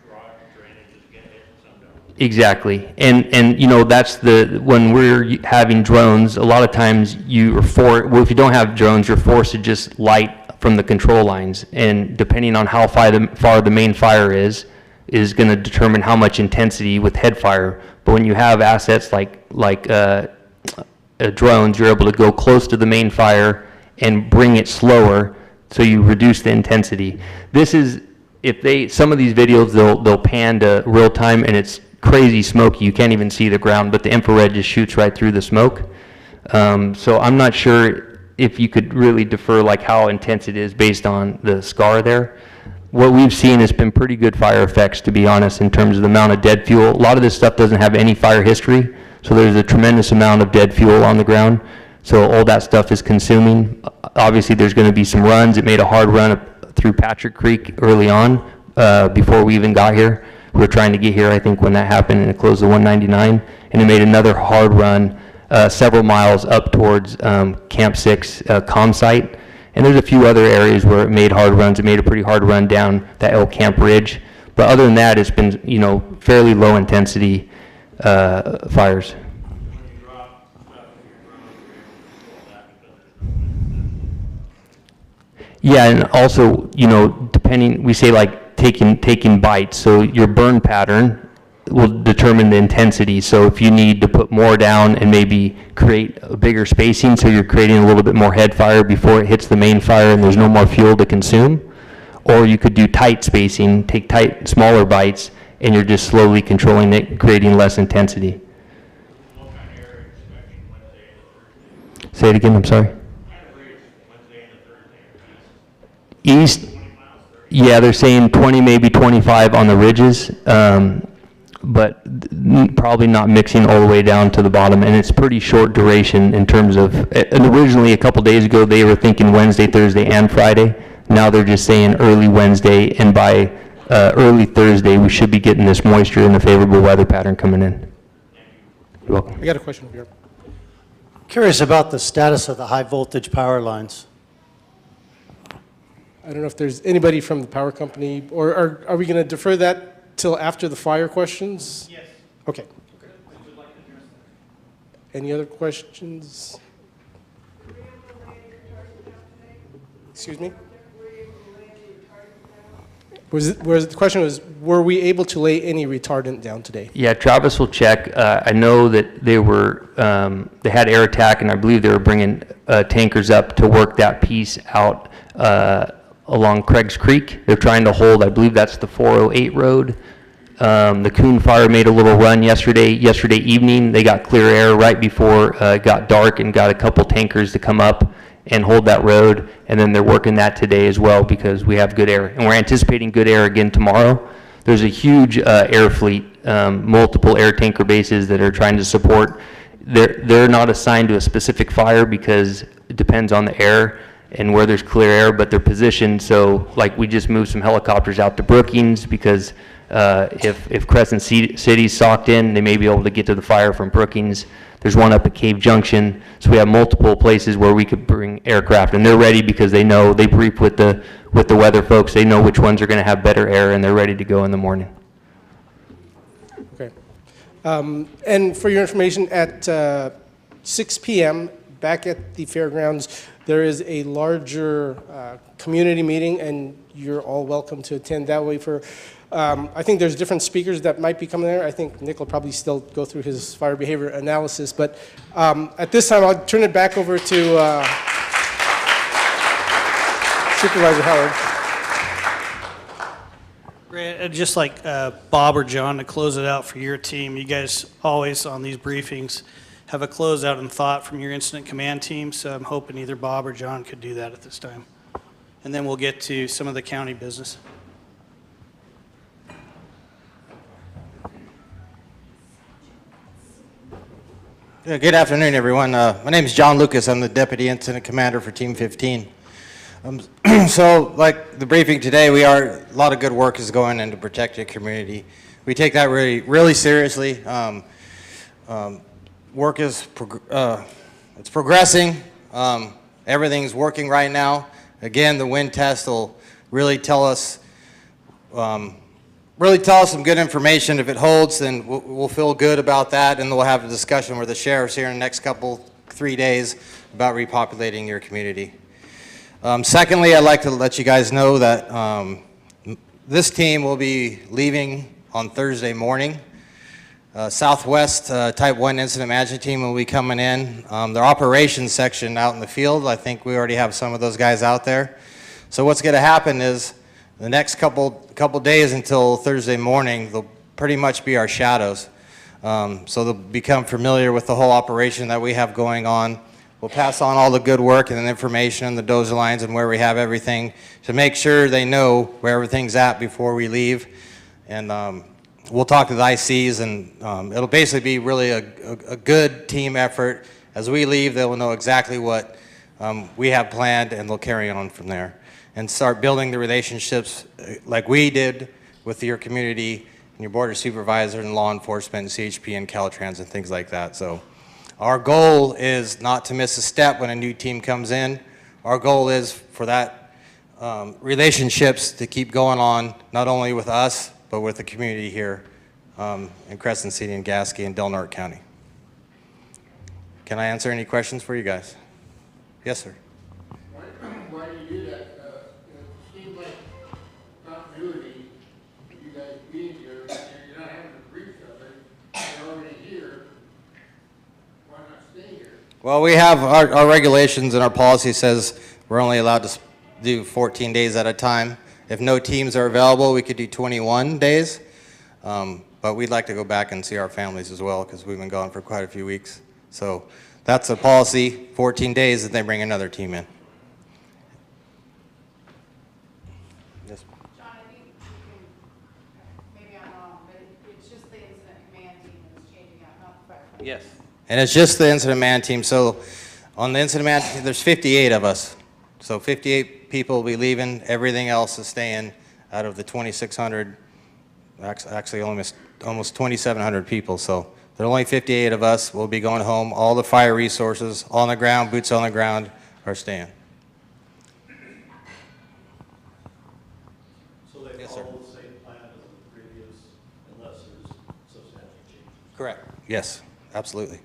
drainages get hit and some don't. Exactly, and you know, that's when we're having drones, a lot of times if you don't have drones, you're forced to just light from the control lines, and depending on how far the main fire is going to determine how much intensity with head fire. But when you have assets like drones, you're able to go close to the main fire and bring it slower so you reduce the intensity. This is, some of these videos, they'll pan to real time and it's crazy smoky. You can't even see the ground, but the infrared just shoots right through the smoke. So I'm not sure if you could really defer like how intense it is based on the SCAR there. What we've seen has been pretty good fire effects, to be honest, in terms of the amount of dead fuel. A lot of this stuff doesn't have any fire history, so there's a tremendous amount of dead fuel on the ground. So all that stuff is consuming. Obviously, there's going to be some runs. It made a hard run up through Patrick Creek early on, before we even got here. We were trying to get here, I think, when that happened, and it closed the 199. And it made another hard run several miles up towards Camp 6 comm site. And there's a few other areas where it made hard runs. It made a pretty hard run down that El Camp Ridge. But other than that, it's been, fairly low intensity fires. Yeah, and also, depending, we say like taking bites. So your burn pattern will determine the intensity. So if you need to put more down and maybe create a bigger spacing, so you're creating a little bit more head fire before it hits the main fire and there's no more fuel to consume. Or you could do tight spacing, take tight, smaller bites, and you're just slowly controlling it, creating less intensity. Say it again, I'm sorry. East, yeah, they're saying 20, maybe 25 on the ridges, but probably not mixing all the way down to the bottom. And it's pretty short duration in terms of, and originally a couple days ago, they were thinking Wednesday, Thursday, and Friday. Now they're just saying early Wednesday, and by early Thursday, we should be getting this moisture and the favorable weather pattern coming in. You're welcome. I got a question over here. Curious about the status of the high voltage power lines. I don't know if there's anybody from the power company, or are we going to defer that till after the fire questions? Yes. Okay. Any other questions? Excuse me? The question was, were we able to lay any retardant down today? Yeah, Travis will check. I know that they were, they had air attack, and I believe they were bringing tankers up to work that piece out along Craig's Creek. They're trying to hold, I believe that's the 408 road. The Coon Fire made a little run yesterday evening. They got clear air right before it got dark and got a couple tankers to come up and hold that road. And then they're working that today as well because we have good air. And we're anticipating good air again tomorrow. There's a huge air fleet, multiple air tanker bases that are trying to support. They're not assigned to a specific fire because it depends on the air and where there's clear air, but they're positioned. So like we just moved some helicopters out to Brookings because if Crescent City's socked in, they may be able to get to the fire from Brookings. There's one up at Cave Junction. So we have multiple places where we could bring aircraft, and they're ready because they know, they brief with the weather folks. They know which ones are going to have better air, and they're ready to go in the morning. Okay. And for your information, at 6 p.m. back at the fairgrounds, there is a larger community meeting, and you're all welcome to attend that way. For I think there's different speakers that might be coming there. I think Nick will probably still go through his fire behavior analysis, but at this time, I'll turn it back over to Supervisor Howard. Grant, I'd just like Bob or John to close it out for your team. You guys always on these briefings have a closeout and thought from your incident command team, so I'm hoping either Bob or John could do that at this time. And then we'll get to some of the county business. Good afternoon, everyone. My name is John Lucas. I'm the Deputy Incident Commander for Team 15. So, like the briefing today, a lot of good work is going into protect your community. We take that really seriously. Work is it's progressing. Everything's working right now. Again, the wind test will really tell us some good information. If it holds, then we'll feel good about that, and we'll have a discussion with the sheriffs here in the next 3 days about repopulating your community. Secondly, I'd like to let you guys know that this team will be leaving on Thursday morning. Southwest Type 1 Incident Management Team will be coming in. Their operations section out in the field, I think we already have some of those guys out there. So what's going to happen is the next couple days until Thursday morning, they'll pretty much be our shadows. So they'll become familiar with the whole operation that we have going on. We'll pass on all the good work and information and the dozer lines and where we have everything to make sure they know where everything's at before we leave. And we'll talk to the ICs, and it'll basically be really a good team effort. As we leave, they will know exactly what we have planned, and they'll carry on from there and start building the relationships like we did with your community and your board of supervisors and law enforcement and CHP and Caltrans and things like that. So our goal is not to miss a step when a new team comes in. Our goal is for that relationships to keep going on, not only with us, but with the community here in Crescent City and Gasquet and Del Norte County. Can I answer any questions for you guys? Yes, sir. Why do you do that? It seems like continuity, you guys being here, and you're not having to brief somebody, they're already here, why not stay here? Well, we have our regulations and our policy says we're only allowed to do 14 days at a time. If no teams are available, we could do 21 days. But we'd like to go back and see our families as well because we've been gone for quite a few weeks. So that's a policy, 14 days, and they bring another team in. Yes. John, I think you can, maybe I'm wrong, but it's just the incident command team that's changing out, not the firefighter. Yes. And it's just the incident man team. So on the incident man team, there's 58 of us. So 58 people will be leaving. Everything else is staying out of the 2,600, actually almost 2,700 people. So there are only 58 of us. We'll be going home. All the fire resources on the ground, boots on the ground, are staying. So they follow the same plan as the previous, unless there's substantial changes? Correct. Yes, absolutely.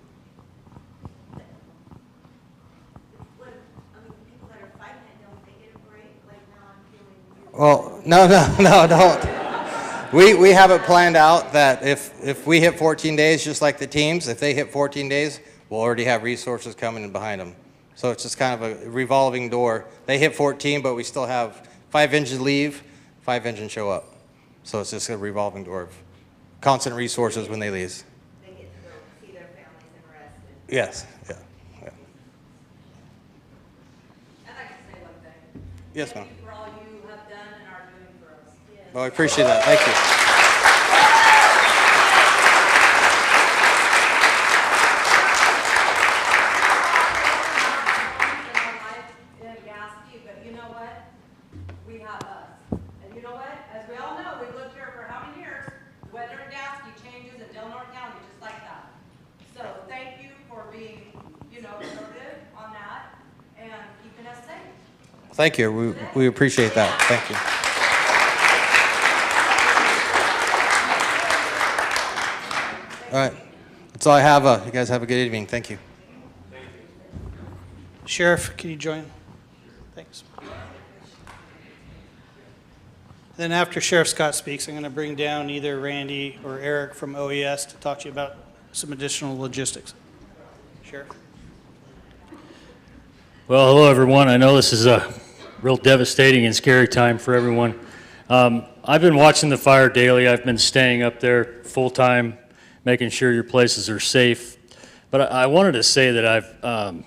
Well, no, don't. We have it planned out that if we hit 14 days, just like the teams, if they hit 14 days, we'll already have resources coming in behind them. So it's just kind of a revolving door. They hit 14, but we still have 5 engines leave, 5 engines show up. So it's just a revolving door of constant resources when they leave. They get to go see their families and rest. Yes, yeah. I'd like to say one thing. Yes, ma'am. Thank you for all you have done and are doing for us. Well, I appreciate that. Thank you. In Gasquet, but you know what? We have us. And you know what? As we all know, we've lived here for how many years? The weather in Gasquet changes in Del Norte County just like that. So thank you for being, conservative on that and keeping us safe. Thank you. We appreciate that. Thank you. All right. That's all I have. You guys have a good evening. Thank you. Sheriff, can you join? Thanks. Then after Sheriff Scott speaks, I'm going to bring down either Randy or Eric from OES to talk to you about some additional logistics. Sheriff? Well, hello, everyone. I know this is a real devastating and scary time for everyone. I've been watching the fire daily. I've been staying up there full-time, making sure your places are safe. But I wanted to say that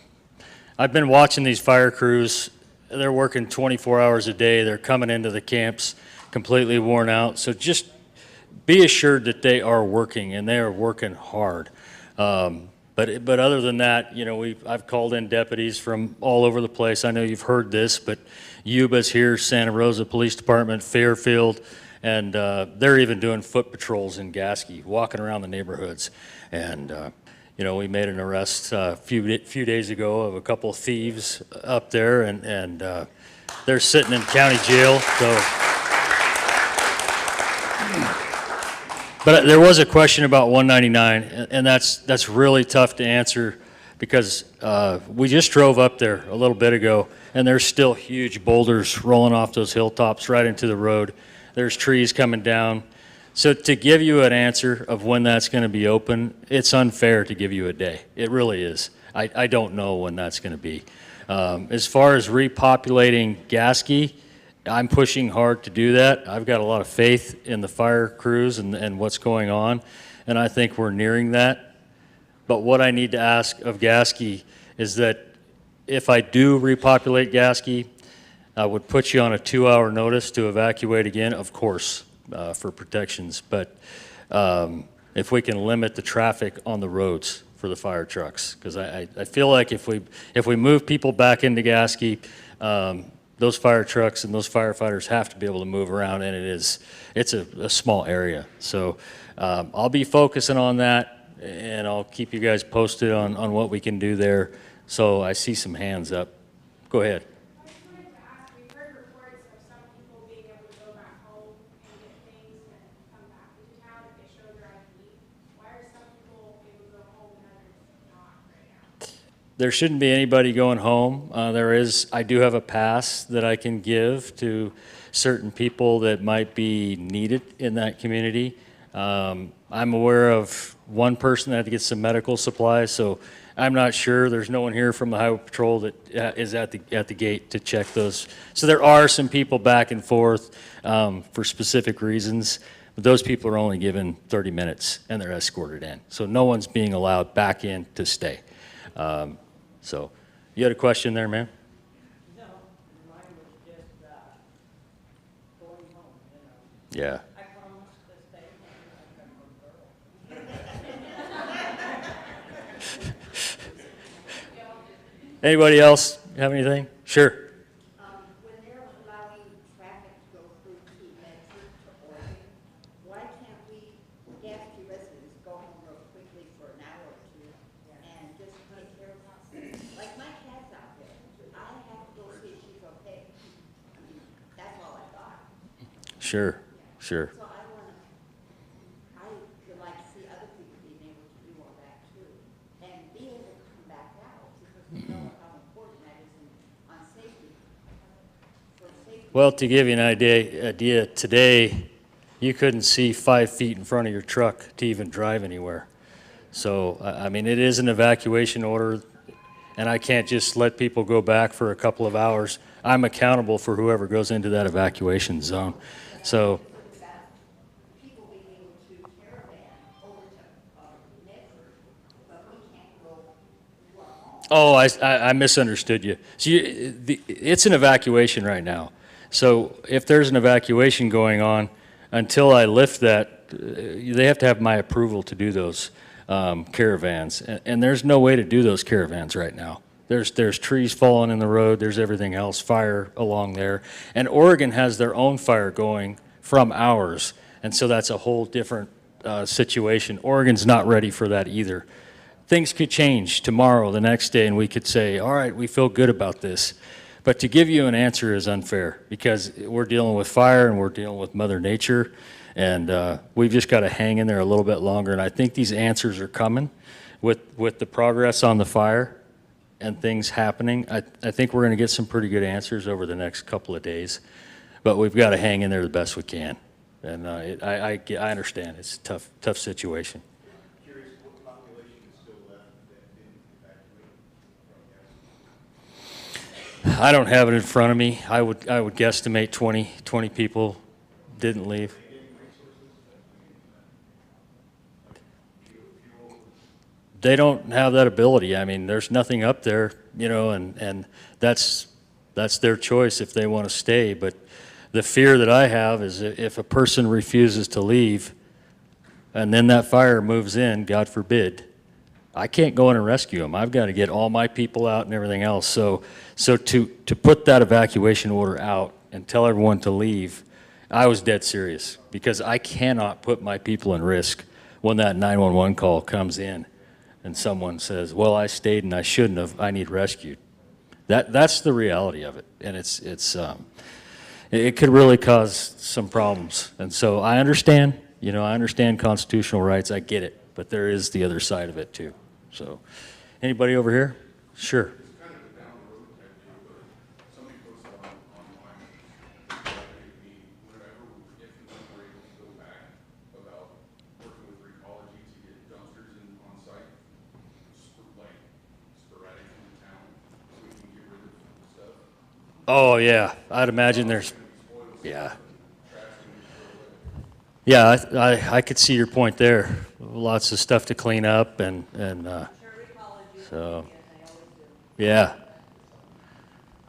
I've been watching these fire crews. They're working 24 hours a day. They're coming into the camps completely worn out. So just be assured that they are working, and they are working hard. But other than that, I've called in deputies from all over the place. I know you've heard this, but Yuba's here, Santa Rosa Police Department, Fairfield, and they're even doing foot patrols in Gasquet, walking around the neighborhoods. And we made an arrest a few days ago of a couple of thieves up there, and they're sitting in county jail. So. But there was a question about 199, and that's really tough to answer because we just drove up there a little bit ago, and there's still huge boulders rolling off those hilltops right into the road. There's trees coming down. So to give you an answer of when that's going to be open, it's unfair to give you a day. It really is. I don't know when that's going to be. As far as repopulating Gasquet, I'm pushing hard to do that. I've got a lot of faith in the fire crews and what's going on, and I think we're nearing that. But what I need to ask of Gasquet is that if I do repopulate Gasquet, I would put you on a 2-hour notice to evacuate again, of course, for protections. But if we can limit the traffic on the roads for the fire trucks, because I feel like if we move people back into Gasquet, those fire trucks and those firefighters have to be able to move around, and it's a small area. So I'll be focusing on that, and I'll keep you guys posted on what we can do there. So I see some hands up. Go ahead. There shouldn't be anybody going home. I do have a pass that I can give to certain people that might be needed in that community. I'm aware of one person that had to get some medical supplies, so I'm not sure. There's no one here from the Highway Patrol that is at the gate to check those. So there are some people back and forth for specific reasons, but those people are only given 30 minutes and they're escorted in. So no one's being allowed back in to stay. So you had a question there, ma'am? No, mine was just going home, Yeah. I promised to stay home. Anybody else have anything? Sure. When they're allowing traffic to go through to Medford to Oregon, why can't we, Gasquet residents, go home real quickly for an hour or two and just take care of us? Like my cat's out there, I have to go see if she's okay. I mean, that's all I thought. Sure. Sure. So I would like to see other people being able to do all that too, and be able to come back out, because we know how important that is on safety. For safety. Well, to give you an idea, today you couldn't see 5 feet in front of your truck to even drive anywhere. So, I mean, it is an evacuation order, and I can't just let people go back for a couple of hours. I'm accountable for whoever goes into that evacuation zone. So, People being able to caravan over to Medford, but we can't go to our home. oh, I misunderstood you. So it's an evacuation right now. So if there's an evacuation going on, until I lift that, they have to have my approval to do those caravans. And there's no way to do those caravans right now. There's trees falling in the road, there's everything else, fire along there. And Oregon has their own fire going from ours. And so that's a whole different situation. Oregon's not ready for that either. Things could change tomorrow, the next day, and we could say, all right, we feel good about this. But to give you an answer is unfair, because we're dealing with fire and we're dealing with Mother Nature, and we've just got to hang in there a little bit longer. And I think these answers are coming with the progress on the fire and things happening. I think we're going to get some pretty good answers over the next couple of days, but we've got to hang in there the best we can. And I understand it's a tough situation. I don't have it in front of me. I would guesstimate 20 people didn't leave. They don't have that ability. I mean, there's nothing up there, you know, and that's their choice if they want to stay. But the fear that I have is if a person refuses to leave and then that fire moves in, God forbid, I can't go in and rescue them. I've got to get all my people out and everything else. So to put that evacuation order out and tell everyone to leave, I was dead serious, because I cannot put my people in risk when that 911 call comes in and someone says, well, I stayed and I shouldn't have, I need rescued. That's the reality of it. And it could really cause some problems. And so I understand, you know, I understand constitutional rights, I get it, but there is the other side of it too. So, anybody over here? Sure. Oh, yeah, I'd imagine there's, yeah. Yeah, I could see your point there. Lots of stuff to clean up and so, yeah.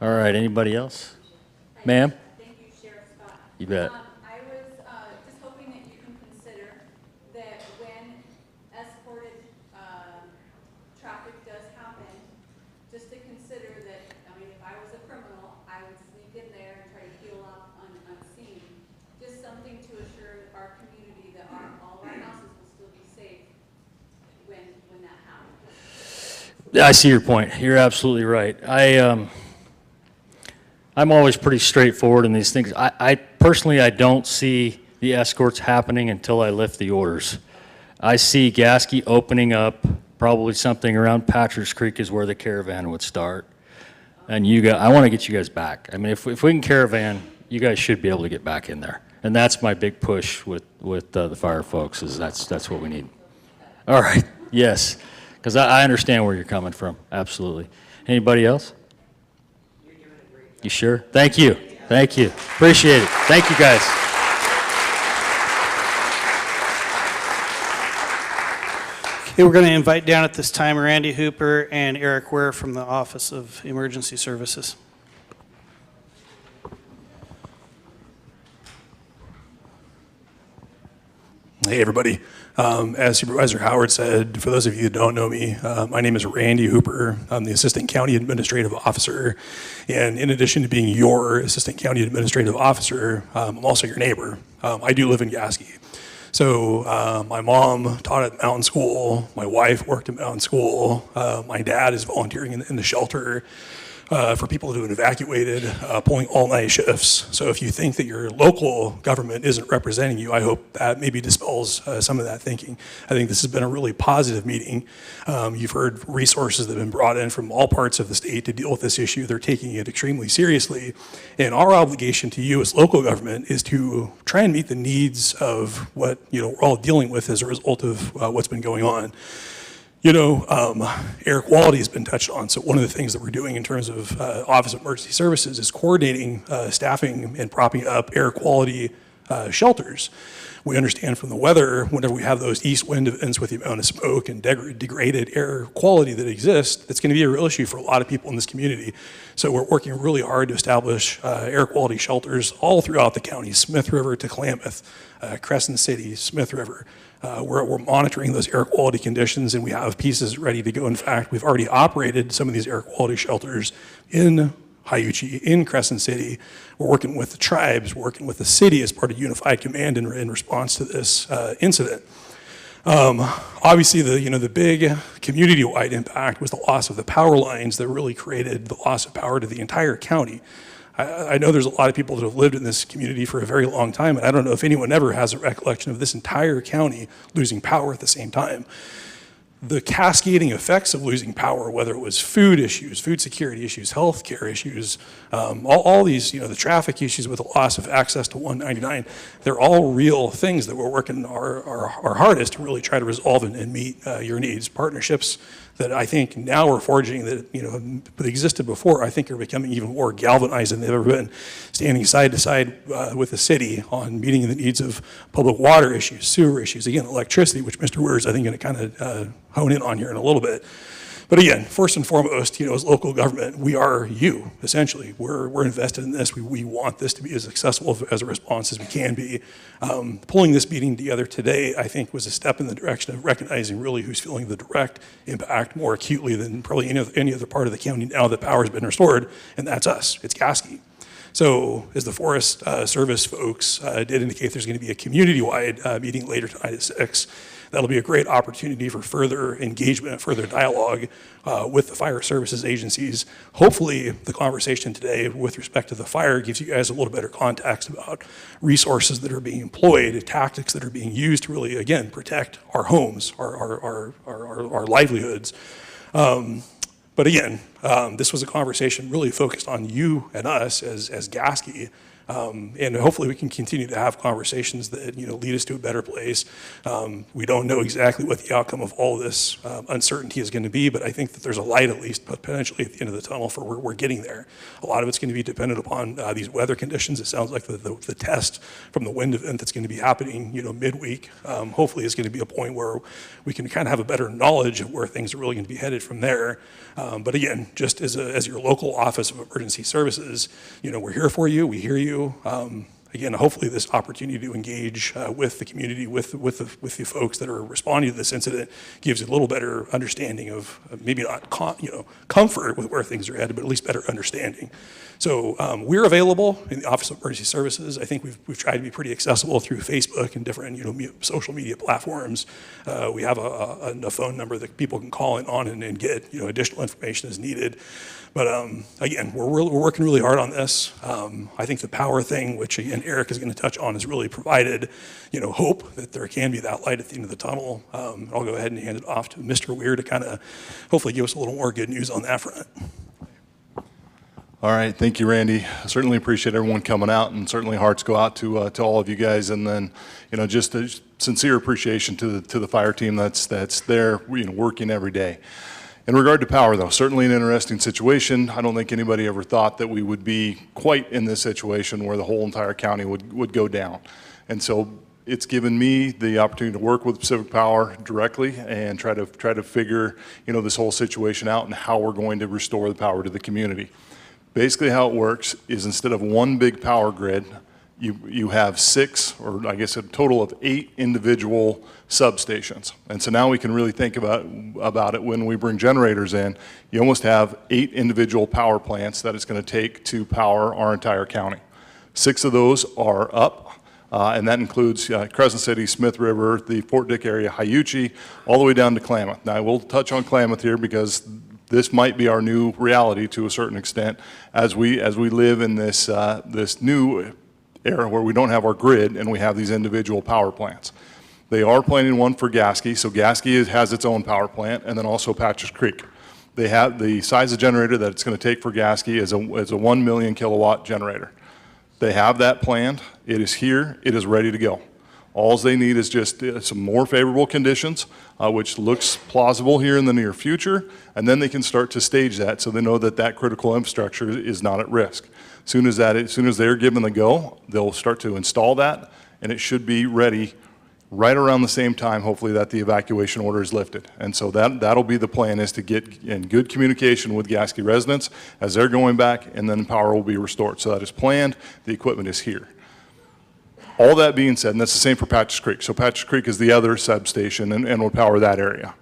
All right, anybody else? Ma'am? Thank you, Sheriff Scott. You bet. I was just hoping that you can consider that when escorted traffic does happen, just to consider that, I mean, if I was a criminal, I would sneak in there and try to peel off unseen. Just something to assure our community that all of our houses will still be safe when that happens. I see your point. You're absolutely right. I'm always pretty straightforward in these things. I personally, I don't see the escorts happening until I lift the orders. I see Gasquet opening up, probably something around Patrick's Creek is where the caravan would start. And I want to get you guys back. I mean, if we can caravan, you guys should be able to get back in there. And that's my big push with the fire folks, is that's what we need. All right, yes, because I understand where you're coming from, absolutely. Anybody else? You sure? Thank you. Thank you. Appreciate it. Thank you, guys. Okay, we're going to invite down at this time Randy Hooper and Eric Ware from the Office of Emergency Services. Hey, everybody. As Supervisor Howard said, for those of you who don't know me, my name is Randy Hooper. I'm the Assistant County Administrative Officer. And in addition to being your Assistant County Administrative Officer, I'm also your neighbor. I do live in Gasquet. So my mom taught at Mountain School. My wife worked at Mountain School. My dad is volunteering in the shelter for people who have been evacuated, pulling all-night shifts. So if you think that your local government isn't representing you, I hope that maybe dispels some of that thinking. I think this has been a really positive meeting. You've heard resources that have been brought in from all parts of the state to deal with this issue. They're taking it extremely seriously. And our obligation to you as local government is to try and meet the needs of what we're all dealing with as a result of what's been going on. Air quality has been touched on. So one of the things that we're doing in terms of Office of Emergency Services is coordinating staffing and propping up air quality shelters. We understand from the weather, whenever we have those east wind events with the amount of smoke and degraded air quality that exists, that's going to be a real issue for a lot of people in this community. So we're working really hard to establish air quality shelters all throughout the county, Smith River to Klamath, Crescent City, Smith River. We're monitoring those air quality conditions, and we have pieces ready to go. In fact, we've already operated some of these air quality shelters in Hyuchi, in Crescent City. We're working with the tribes, we're working with the city as part of Unified Command in response to this incident. Obviously, the big community-wide impact was the loss of the power lines that really created the loss of power to the entire county. I know there's a lot of people that have lived in this community for a very long time, and I don't know if anyone ever has a recollection of this entire county losing power at the same time. The cascading effects of losing power, whether it was food issues, food security issues, healthcare issues, all these, the traffic issues with the loss of access to 199, they're all real things that we're working our hardest to really try to resolve and meet your needs. Partnerships that I think now we're forging that existed before, I think are becoming even more galvanized than they've ever been. Standing side to side with the city on meeting the needs of public water issues, sewer issues, again, electricity, which Mr. Weir is, I think, going to kind of hone in on here in a little bit. But again, first and foremost, as local government, we are you, essentially. We're invested in this. We want this to be as accessible as a response as we can be. Pulling this meeting together today, I think, was a step in the direction of recognizing really who's feeling the direct impact more acutely than probably any other part of the county now that power has been restored, and that's us. It's Gasquet. So as the Forest Service folks did indicate, there's going to be a community-wide meeting later tonight at 6. That'll be a great opportunity for further engagement, further dialogue with the fire services agencies. Hopefully, the conversation today with respect to the fire gives you guys a little better context about resources that are being employed, tactics that are being used to really, again, protect our homes, our livelihoods. But again, this was a conversation really focused on you and us as Gasquet. And hopefully we can continue to have conversations that, lead us to a better place. We don't know exactly what the outcome of all this uncertainty is going to be, but I think that there's a light, at least potentially at the end of the tunnel, for we're getting there. A lot of it's going to be dependent upon these weather conditions. It sounds like the test from the wind event that's going to be happening, midweek, hopefully is going to be a point where we can kind of have a better knowledge of where things are really going to be headed from there. But again, just as your local Office of Emergency Services, we're here for you. We hear you. Again, hopefully this opportunity to engage with the community, with the folks that are responding to this incident, gives you a little better understanding of maybe not comfort with where things are headed, but at least better understanding. So we're available in the Office of Emergency Services. I think we've tried to be pretty accessible through Facebook and different social media platforms. We have a phone number that people can call in on and get additional information as needed. But again, we're working really hard on this. I think the power thing, which again Eric is going to touch on, has really provided hope that there can be that light at the end of the tunnel. I'll go ahead and hand it off to Mr. Weir to kind of hopefully give us a little more good news on that front. All right, thank you, Randy. I certainly appreciate everyone coming out, and certainly hearts go out to all of you guys. And then, just a sincere appreciation to the fire team that's there, working every day. In regard to power, though, certainly an interesting situation. I don't think anybody ever thought that we would be quite in this situation where the whole entire county would go down. And so it's given me the opportunity to work with Pacific Power directly and try to figure, this whole situation out and how we're going to restore the power to the community. Basically how it works is instead of one big power grid, you have 6, or I guess a total of 8 individual substations. And so now we can really think about it when we bring generators in. You almost have 8 individual power plants that it's going to take to power our entire county. 6 of those are up, and that includes Crescent City, Smith River, the Fort Dick area, Hyuchi, all the way down to Klamath. Now I will touch on Klamath here because this might be our new reality to a certain extent as we live in this new era where we don't have our grid and we have these individual power plants. They are planning one for Gasquet, so Gasquet has its own power plant, and then also Patches Creek. They have the size of generator that it's going to take for Gasquet is a 1 million kilowatt generator. They have that planned. It is here. It is ready to go. All they need is just some more favorable conditions, which looks plausible here in the near future, and then they can start to stage that so they know that critical infrastructure is not at risk. As soon as they're given the go, they'll start to install that, and it should be ready right around the same time, hopefully, that the evacuation order is lifted. And so that'll be the plan, is to get in good communication with Gasquet residents as they're going back, and then power will be restored. So that is planned. The equipment is here. All that being said, and that's the same for Patches Creek. So Patches Creek is the other substation and will power that area.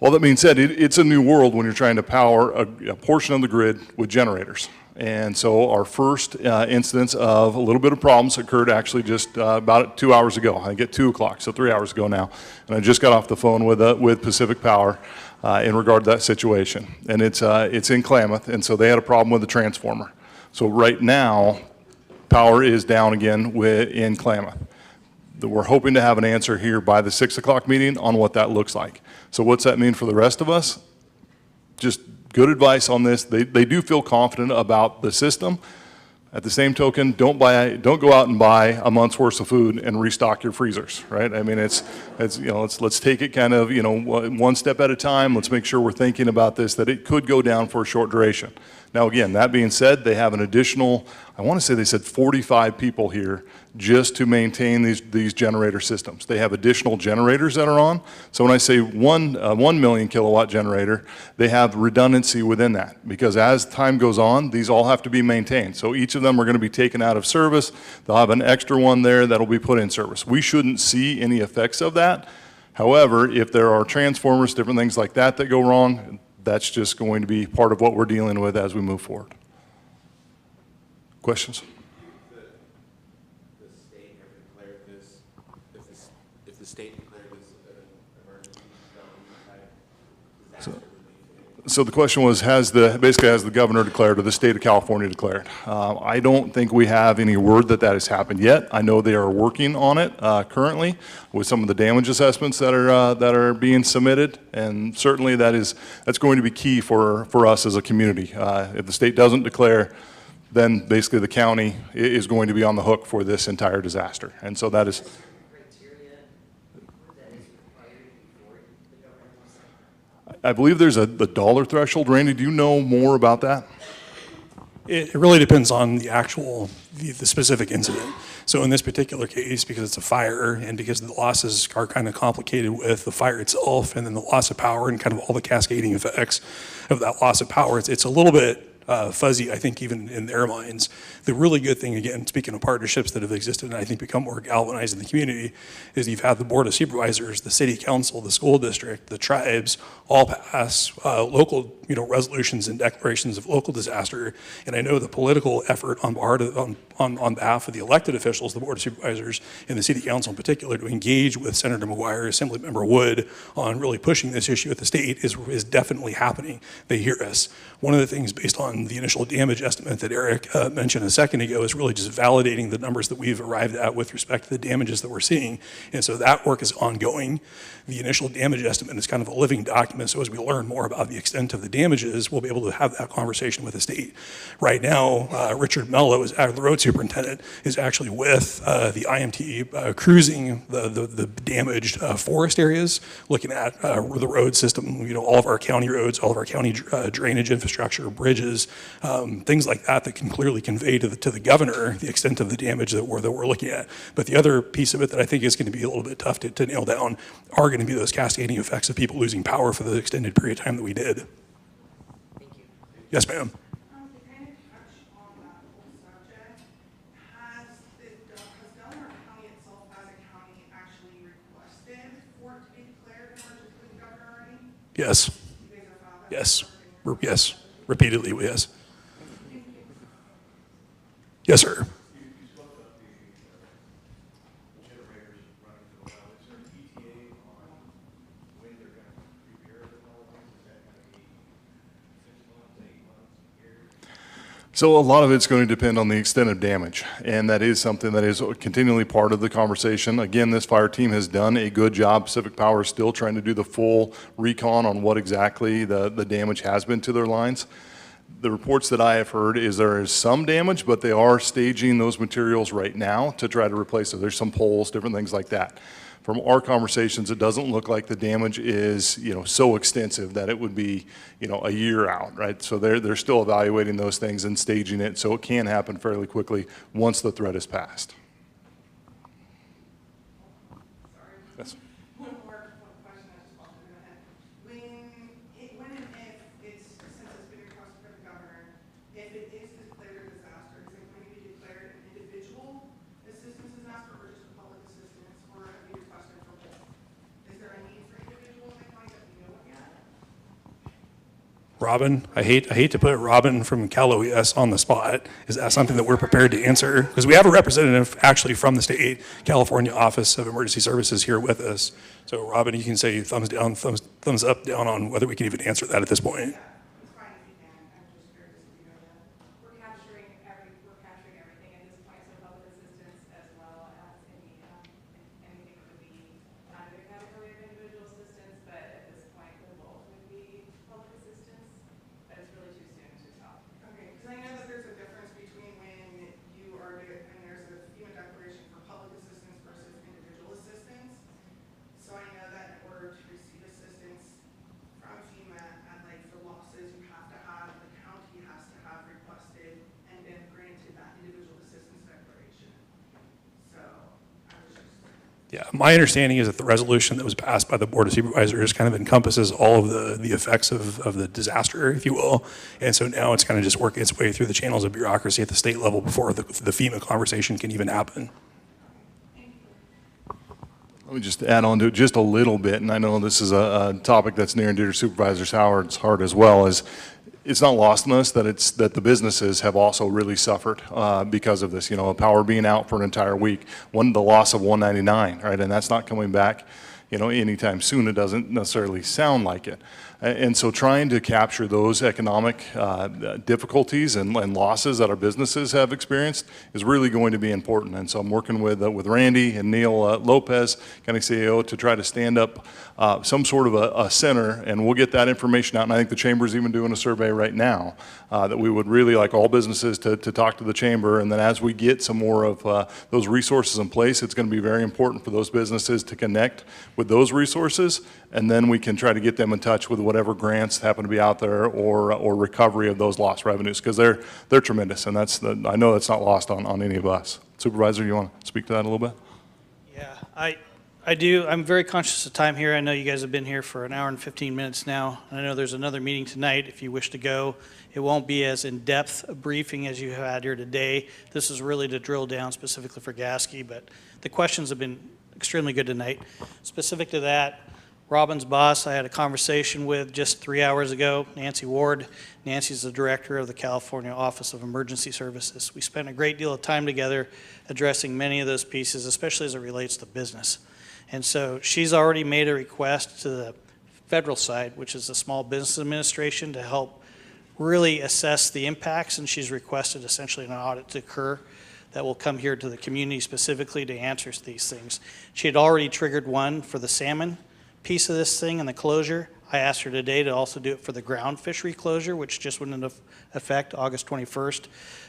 All that being said, it's a new world when you're trying to power a portion of the grid with generators. And so our first instance of a little bit of problems occurred actually just about 2 hours ago. I think at 2 o'clock, so 3 hours ago now. And I just got off the phone with Pacific Power in regard to that situation. And it's in Klamath, and so they had a problem with the transformer. So right now, power is down again in Klamath. We're hoping to have an answer here by the 6 o'clock meeting on what that looks like. So what's that mean for the rest of us? Just good advice on this. They do feel confident about the system. At the same token, don't go out and buy a month's worth of food and restock your freezers, right? I mean, let's take it kind of, one step at a time. Let's make sure we're thinking about this, that it could go down for a short duration. Now, again, that being said, they have an additional, I want to say they said 45 people here just to maintain these generator systems. They have additional generators that are on. So when I say 1 million kilowatt generator, they have redundancy within that, because as time goes on, these all have to be maintained. So each of them are going to be taken out of service. They'll have an extra one there that'll be put in service. We shouldn't see any effects of that. However, if there are transformers, different things like that go wrong, that's just going to be part of what we're dealing with as we move forward. Questions? The state ever declared this, if the state declared this an emergency disaster relief? So the question was, has the governor declared, or the state of California declared? I don't think we have any word that has happened yet. I know they are working on it currently with some of the damage assessments that are being submitted, and certainly that's going to be key for us as a community. If the state doesn't declare, then basically the county is going to be on the hook for this entire disaster. And so that is. I believe there's the dollar threshold. Randy, do you know more about that? It really depends on the actual, the specific incident. So in this particular case, because it's a fire and because the losses are kind of complicated with the fire itself and then the loss of power and kind of all the cascading effects of that loss of power, it's a little bit fuzzy, I think, even in their minds. The really good thing, again, speaking of partnerships that have existed and I think become more galvanized in the community, is you've had the Board of Supervisors, the City Council, the school district, the tribes, all pass local resolutions and declarations of local disaster. And I know the political effort on behalf of the elected officials, the Board of Supervisors, and the City Council in particular, to engage with Senator McGuire, Assemblymember Wood, on really pushing this issue at the state is definitely happening. They hear us. One of the things based on the initial damage estimate that Eric mentioned a second ago is really just validating the numbers that we've arrived at with respect to the damages that we're seeing. And so that work is ongoing. The initial damage estimate is kind of a living document, so as we learn more about the extent of the damages, we'll be able to have that conversation with the state. Right now, Richard Mello, the road superintendent, is actually with the IMT cruising the damaged forest areas, looking at the road system, all of our county roads, all of our county drainage infrastructure, bridges, things like that can clearly convey to the governor the extent of the damage that we're looking at. But the other piece of it that I think is going to be a little bit tough to nail down are going to be those cascading effects of people losing power for the extended period of time that we did. Thank you. Yes, ma'am. Yes. Yes. Yes. Repeatedly, yes. Yes, sir. So a lot of it's going to depend on the extent of damage, and that is something that is continually part of the conversation. Again, this fire team has done a good job. Pacific Power is still trying to do the full recon on what exactly the damage has been to their lines. The reports that I have heard is there is some damage, but they are staging those materials right now to try to replace it. There's some poles, different things like that. From our conversations, it doesn't look like the damage is, so extensive that it would be, a year out, right? So they're still evaluating those things and staging it, so it can happen fairly quickly once the threat is passed. Yes. One more question I just wanted to add. When and if it's, since it's been requested by the governor, if it is declared a disaster, is it going to be declared an individual assistance disaster or just a public assistance, or have you requested for both? Is there a need for individual in the county that we know of yet? Robin, I hate to put Robin from Cal OES on the spot. Is that something that we're prepared to answer? Because we have a representative actually from the state California Office of Emergency Services here with us. So Robin, you can say thumbs down, thumbs up, down on whether we can even answer that at this point. We're capturing everything at this point, so public assistance as well as anything that would be under the category of individual assistance, but at this point, the bulk would be public assistance, but it's really too soon to talk. Okay, because I know that there's a difference between when you are, and there's a FEMA declaration for public assistance versus individual assistance. So I know that in order to receive assistance from FEMA and like for losses, you have to have, the county has to have requested and been granted that individual assistance declaration. So I was just. Yeah, my understanding is that the resolution that was passed by the Board of Supervisors kind of encompasses all of the effects of the disaster, if you will. And so now it's kind of just working its way through the channels of bureaucracy at the state level before the FEMA conversation can even happen. Let me just add on to it just a little bit, and I know this is a topic that's near and dear to Supervisor Howard's heart as well, is it's not lost on us that the businesses have also really suffered because of this. Power being out for an entire week, the loss of 199, right, and that's not coming back. anytime soon. It doesn't necessarily sound like it. And so trying to capture those economic difficulties and losses that our businesses have experienced is really going to be important. And so I'm working with Randy and Neil Lopez, County CEO, to try to stand up some sort of a center, and we'll get that information out. And I think the Chamber's even doing a survey right now that we would really like all businesses to talk to the Chamber. And then as we get some more of those resources in place, it's going to be very important for those businesses to connect with those resources, and then we can try to get them in touch with whatever grants happen to be out there or recovery of those lost revenues, because they're tremendous, and I know that's not lost on any of us. Supervisor, you want to speak to that a little bit? Yeah, I do. I'm very conscious of time here. I know you guys have been here for an hour and 15 minutes now. I know there's another meeting tonight if you wish to go. It won't be as in-depth a briefing as you had here today. This is really to drill down specifically for Gasquet, but the questions have been extremely good tonight. Specific to that, Robin's boss, I had a conversation with just 3 hours ago, Nancy Ward. Nancy's the director of the California Office of Emergency Services. We spent a great deal of time together addressing many of those pieces, especially as it relates to business. And so she's already made a request to the federal side, which is the Small Business Administration, to help really assess the impacts, and she's requested essentially an audit to occur that will come here to the community specifically to answer these things. She had already triggered one for the salmon piece of this thing and the closure. I asked her today to also do it for the ground fishery closure, which just went into effect August 21st.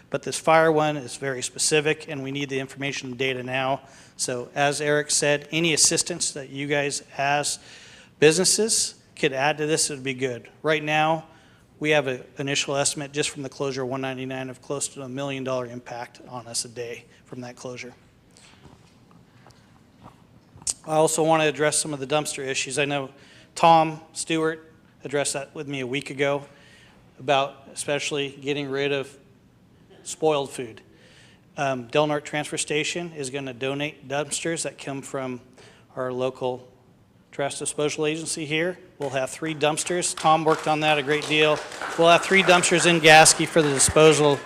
But this fire one is very specific, and we need the information and data now. So as Eric said, any assistance that you guys as businesses could add to this would be good. Right now, we have an initial estimate just from the closure of 199 of close to $1 million impact on us a day from that closure. I also want to address some of the dumpster issues. I know Tom Stewart addressed that with me a week ago about especially getting rid of spoiled food. Del Norte Transfer Station is going to donate dumpsters that come from our local trash disposal agency here. We'll have 3 dumpsters. Tom worked on that a great deal. We'll have 3 dumpsters in Gasquet for the disposal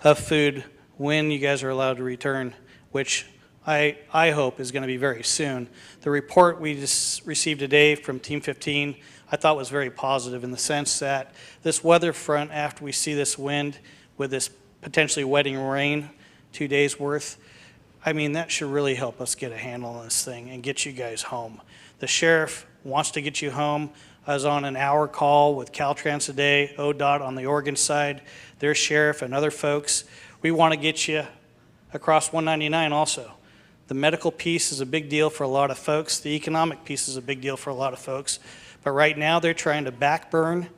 of food when you guys are allowed to return, which I hope is going to be very soon. The report we just received today from Team 15 I thought was very positive in the sense that this weather front, after we see this wind with this potentially wetting rain, 2 days worth, I mean, that should really help us get a handle on this thing and get you guys home. The sheriff wants to get you home. I was on an hour call with Caltrans today, ODOT on the Oregon side, their sheriff and other folks. We want to get you across 199 also. The medical piece is a big deal for a lot of folks. The economic piece is a big deal for a lot of folks. But right now they're trying to backburn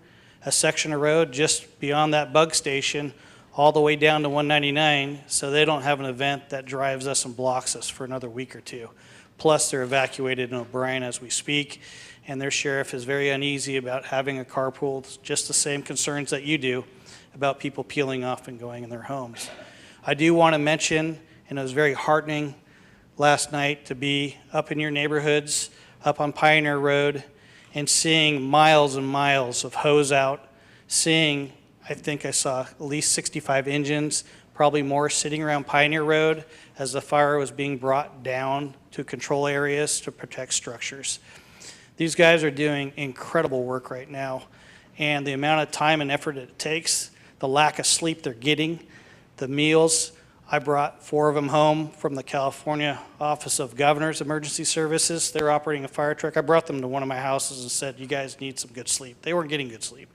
a section of road just beyond that bug station all the way down to 199 so they don't have an event that drives us and blocks us for another week or two. Plus they're evacuated in O'Brien as we speak, and their sheriff is very uneasy about having a carpool, just the same concerns that you do about people peeling off and going in their homes. I do want to mention, and it was very heartening last night to be up in your neighborhoods, up on Pioneer Road, and seeing miles and miles of hose out, seeing, I think I saw at least 65 engines, probably more, sitting around Pioneer Road as the fire was being brought down to control areas to protect structures. These guys are doing incredible work right now, and the amount of time and effort it takes, the lack of sleep they're getting, the meals. I brought 4 of them home from the California Office of Governor's Emergency Services. They're operating a fire truck. I brought them to one of my houses and said, you guys need some good sleep. They weren't getting good sleep.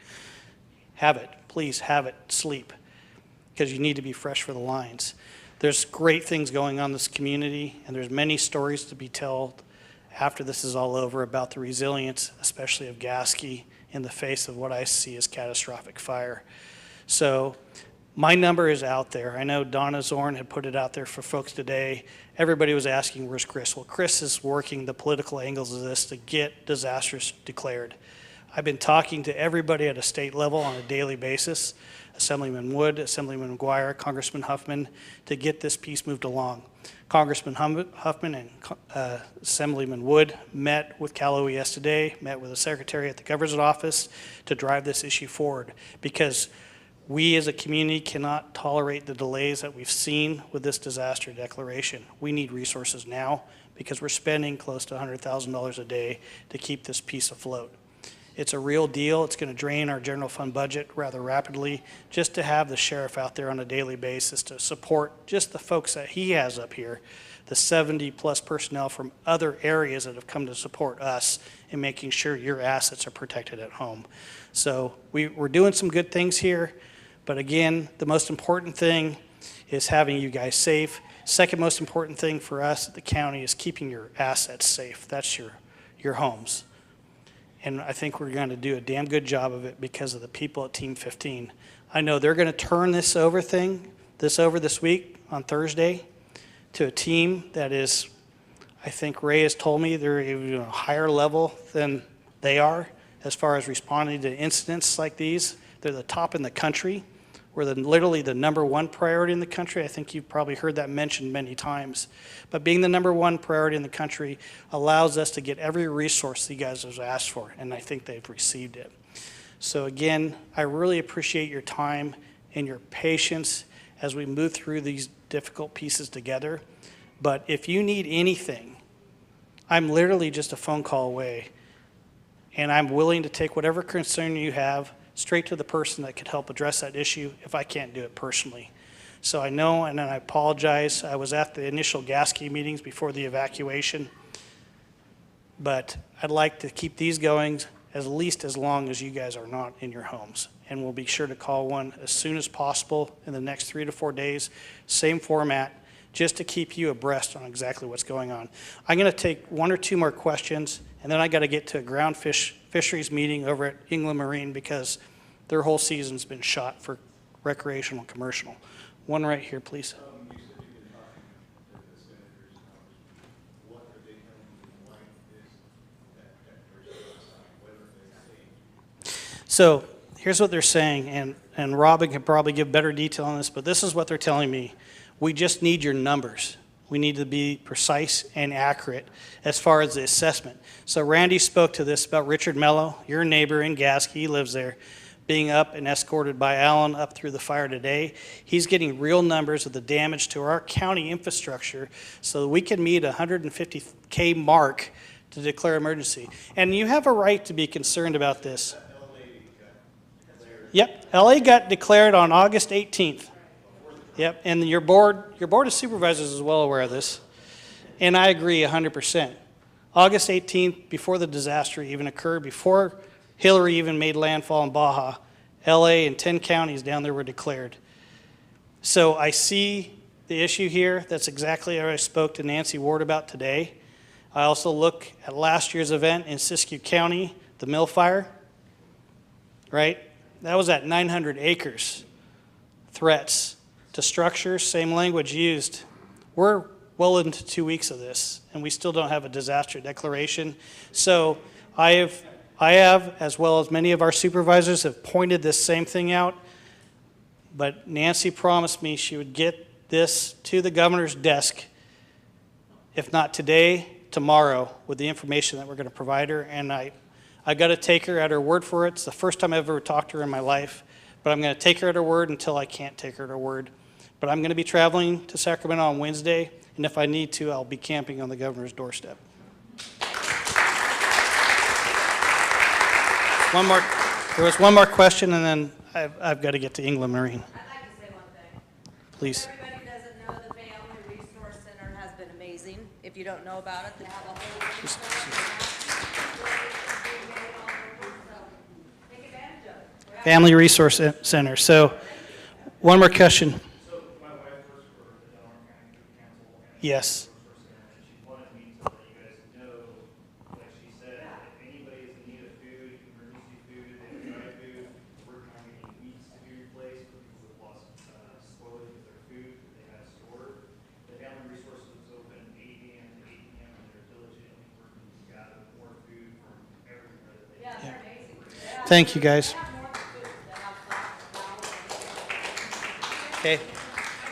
Have it. Please have it. Sleep. Because you need to be fresh for the lines. There's great things going on in this community, and there's many stories to be told after this is all over about the resilience, especially of Gasquet, in the face of what I see as catastrophic fire. So my number is out there. I know Donna Zorn had put it out there for folks today. Everybody was asking, where's Chris? Well, Chris is working the political angles of this to get disasters declared. I've been talking to everybody at a state level on a daily basis, Assemblyman Wood, Assemblyman McGuire, Congressman Huffman, to get this piece moved along. Congressman Huffman and Assemblyman Wood met with Cal OES today, met with the secretary at the governor's office to drive this issue forward, because we as a community cannot tolerate the delays that we've seen with this disaster declaration. We need resources now because we're spending close to $100,000 a day to keep this piece afloat. It's a real deal. It's going to drain our general fund budget rather rapidly just to have the sheriff out there on a daily basis to support just the folks that he has up here, the 70-plus personnel from other areas that have come to support us in making sure your assets are protected at home. So we're doing some good things here, but again, the most important thing is having you guys safe. Second most important thing for us at the county is keeping your assets safe. That's your homes. And I think we're going to do a damn good job of it because of the people at Team 15. I know they're going to turn this over this week on Thursday to a team that is, I think Ray has told me, they're even a higher level than they are as far as responding to incidents like these. They're the top in the country. We're literally the #1 priority in the country. I think you've probably heard that mentioned many times. But being the #1 priority in the country allows us to get every resource you guys have asked for, and I think they've received it. So again, I really appreciate your time and your patience as we move through these difficult pieces together. But if you need anything, I'm literally just a phone call away, and I'm willing to take whatever concern you have straight to the person that could help address that issue if I can't do it personally. So I know, and I apologize, I was at the initial Gasquet meetings before the evacuation, but I'd like to keep these going at least as long as you guys are not in your homes. And we'll be sure to call one as soon as possible in the next 3 to 4 days, same format, just to keep you abreast on exactly what's going on. I'm going to take 1 or 2 more questions, and then I got to get to a fisheries meeting over at England Marine because their whole season's been shot for recreational and commercial. One right here, please. So here's what they're saying, and Robin can probably give better detail on this, but this is what they're telling me. We just need your numbers. We need to be precise and accurate as far as the assessment. So Randy spoke to this about Richard Mello, your neighbor in Gasquet, he lives there, being up and escorted by Alan up through the fire today. He's getting real numbers of the damage to our county infrastructure so that we can meet a 150K mark to declare emergency. And you have a right to be concerned about this. Yep, LA got declared on August 18th. Yep, and your board of supervisors is well aware of this, and I agree 100%. August 18th, before the disaster even occurred, before Hillary even made landfall in Baja, LA and 10 counties down there were declared. So I see the issue here. That's exactly what I spoke to Nancy Ward about today. I also look at last year's event in Siskiyou County, the mill fire, right? That was at 900 acres. Threats to structures, same language used. We're well into 2 weeks of this, and we still don't have a disaster declaration. So I have, as well as many of our supervisors, have pointed this same thing out, but Nancy promised me she would get this to the governor's desk, if not today, tomorrow, with the information that we're going to provide her, and I got to take her at her word for it. It's the first time I've ever talked to her in my life, but I'm going to take her at her word until I can't take her at her word. But I'm going to be traveling to Sacramento on Wednesday, and if I need to, I'll be camping on the governor's doorstep. There was one more question, and then I've got to get to England Marine. I'd like to say one thing. Please. Everybody doesn't know the Family Resource Center has been amazing. If you don't know about it, they have a whole resource. Take advantage of it. Family Resource Center. So, one more question. So my wife works for the Delaware County Food Council. And Yes. and she wanted me to let you guys know, like she said, if anybody is in need of food, emergency food, they have dry food, we're trying to get weeks to be replaced for people who've lost spoilage of their food that they had stored. The Family Resources is open 8 a.m. to 8 p.m. and they're diligently working to gather more food from everywhere that they can. Yeah, they're amazing. Thank you, guys. Okay,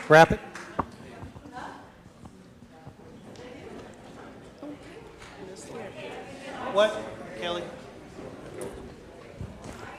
wrap it. What, Kelly?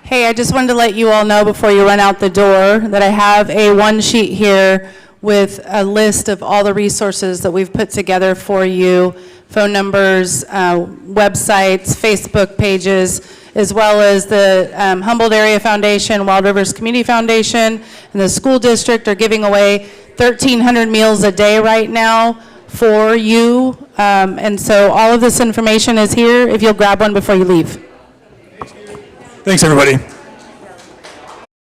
Hey, I just wanted to let you all know before you run out the door that I have a one sheet here with a list of all the resources that we've put together for you, phone numbers, websites, Facebook pages, as well as the Humboldt Area Foundation, Wild Rivers Community Foundation, and the school district are giving away 1,300 meals a day right now for you. And so all of this information is here if you'll grab one before you leave. Thanks, everybody.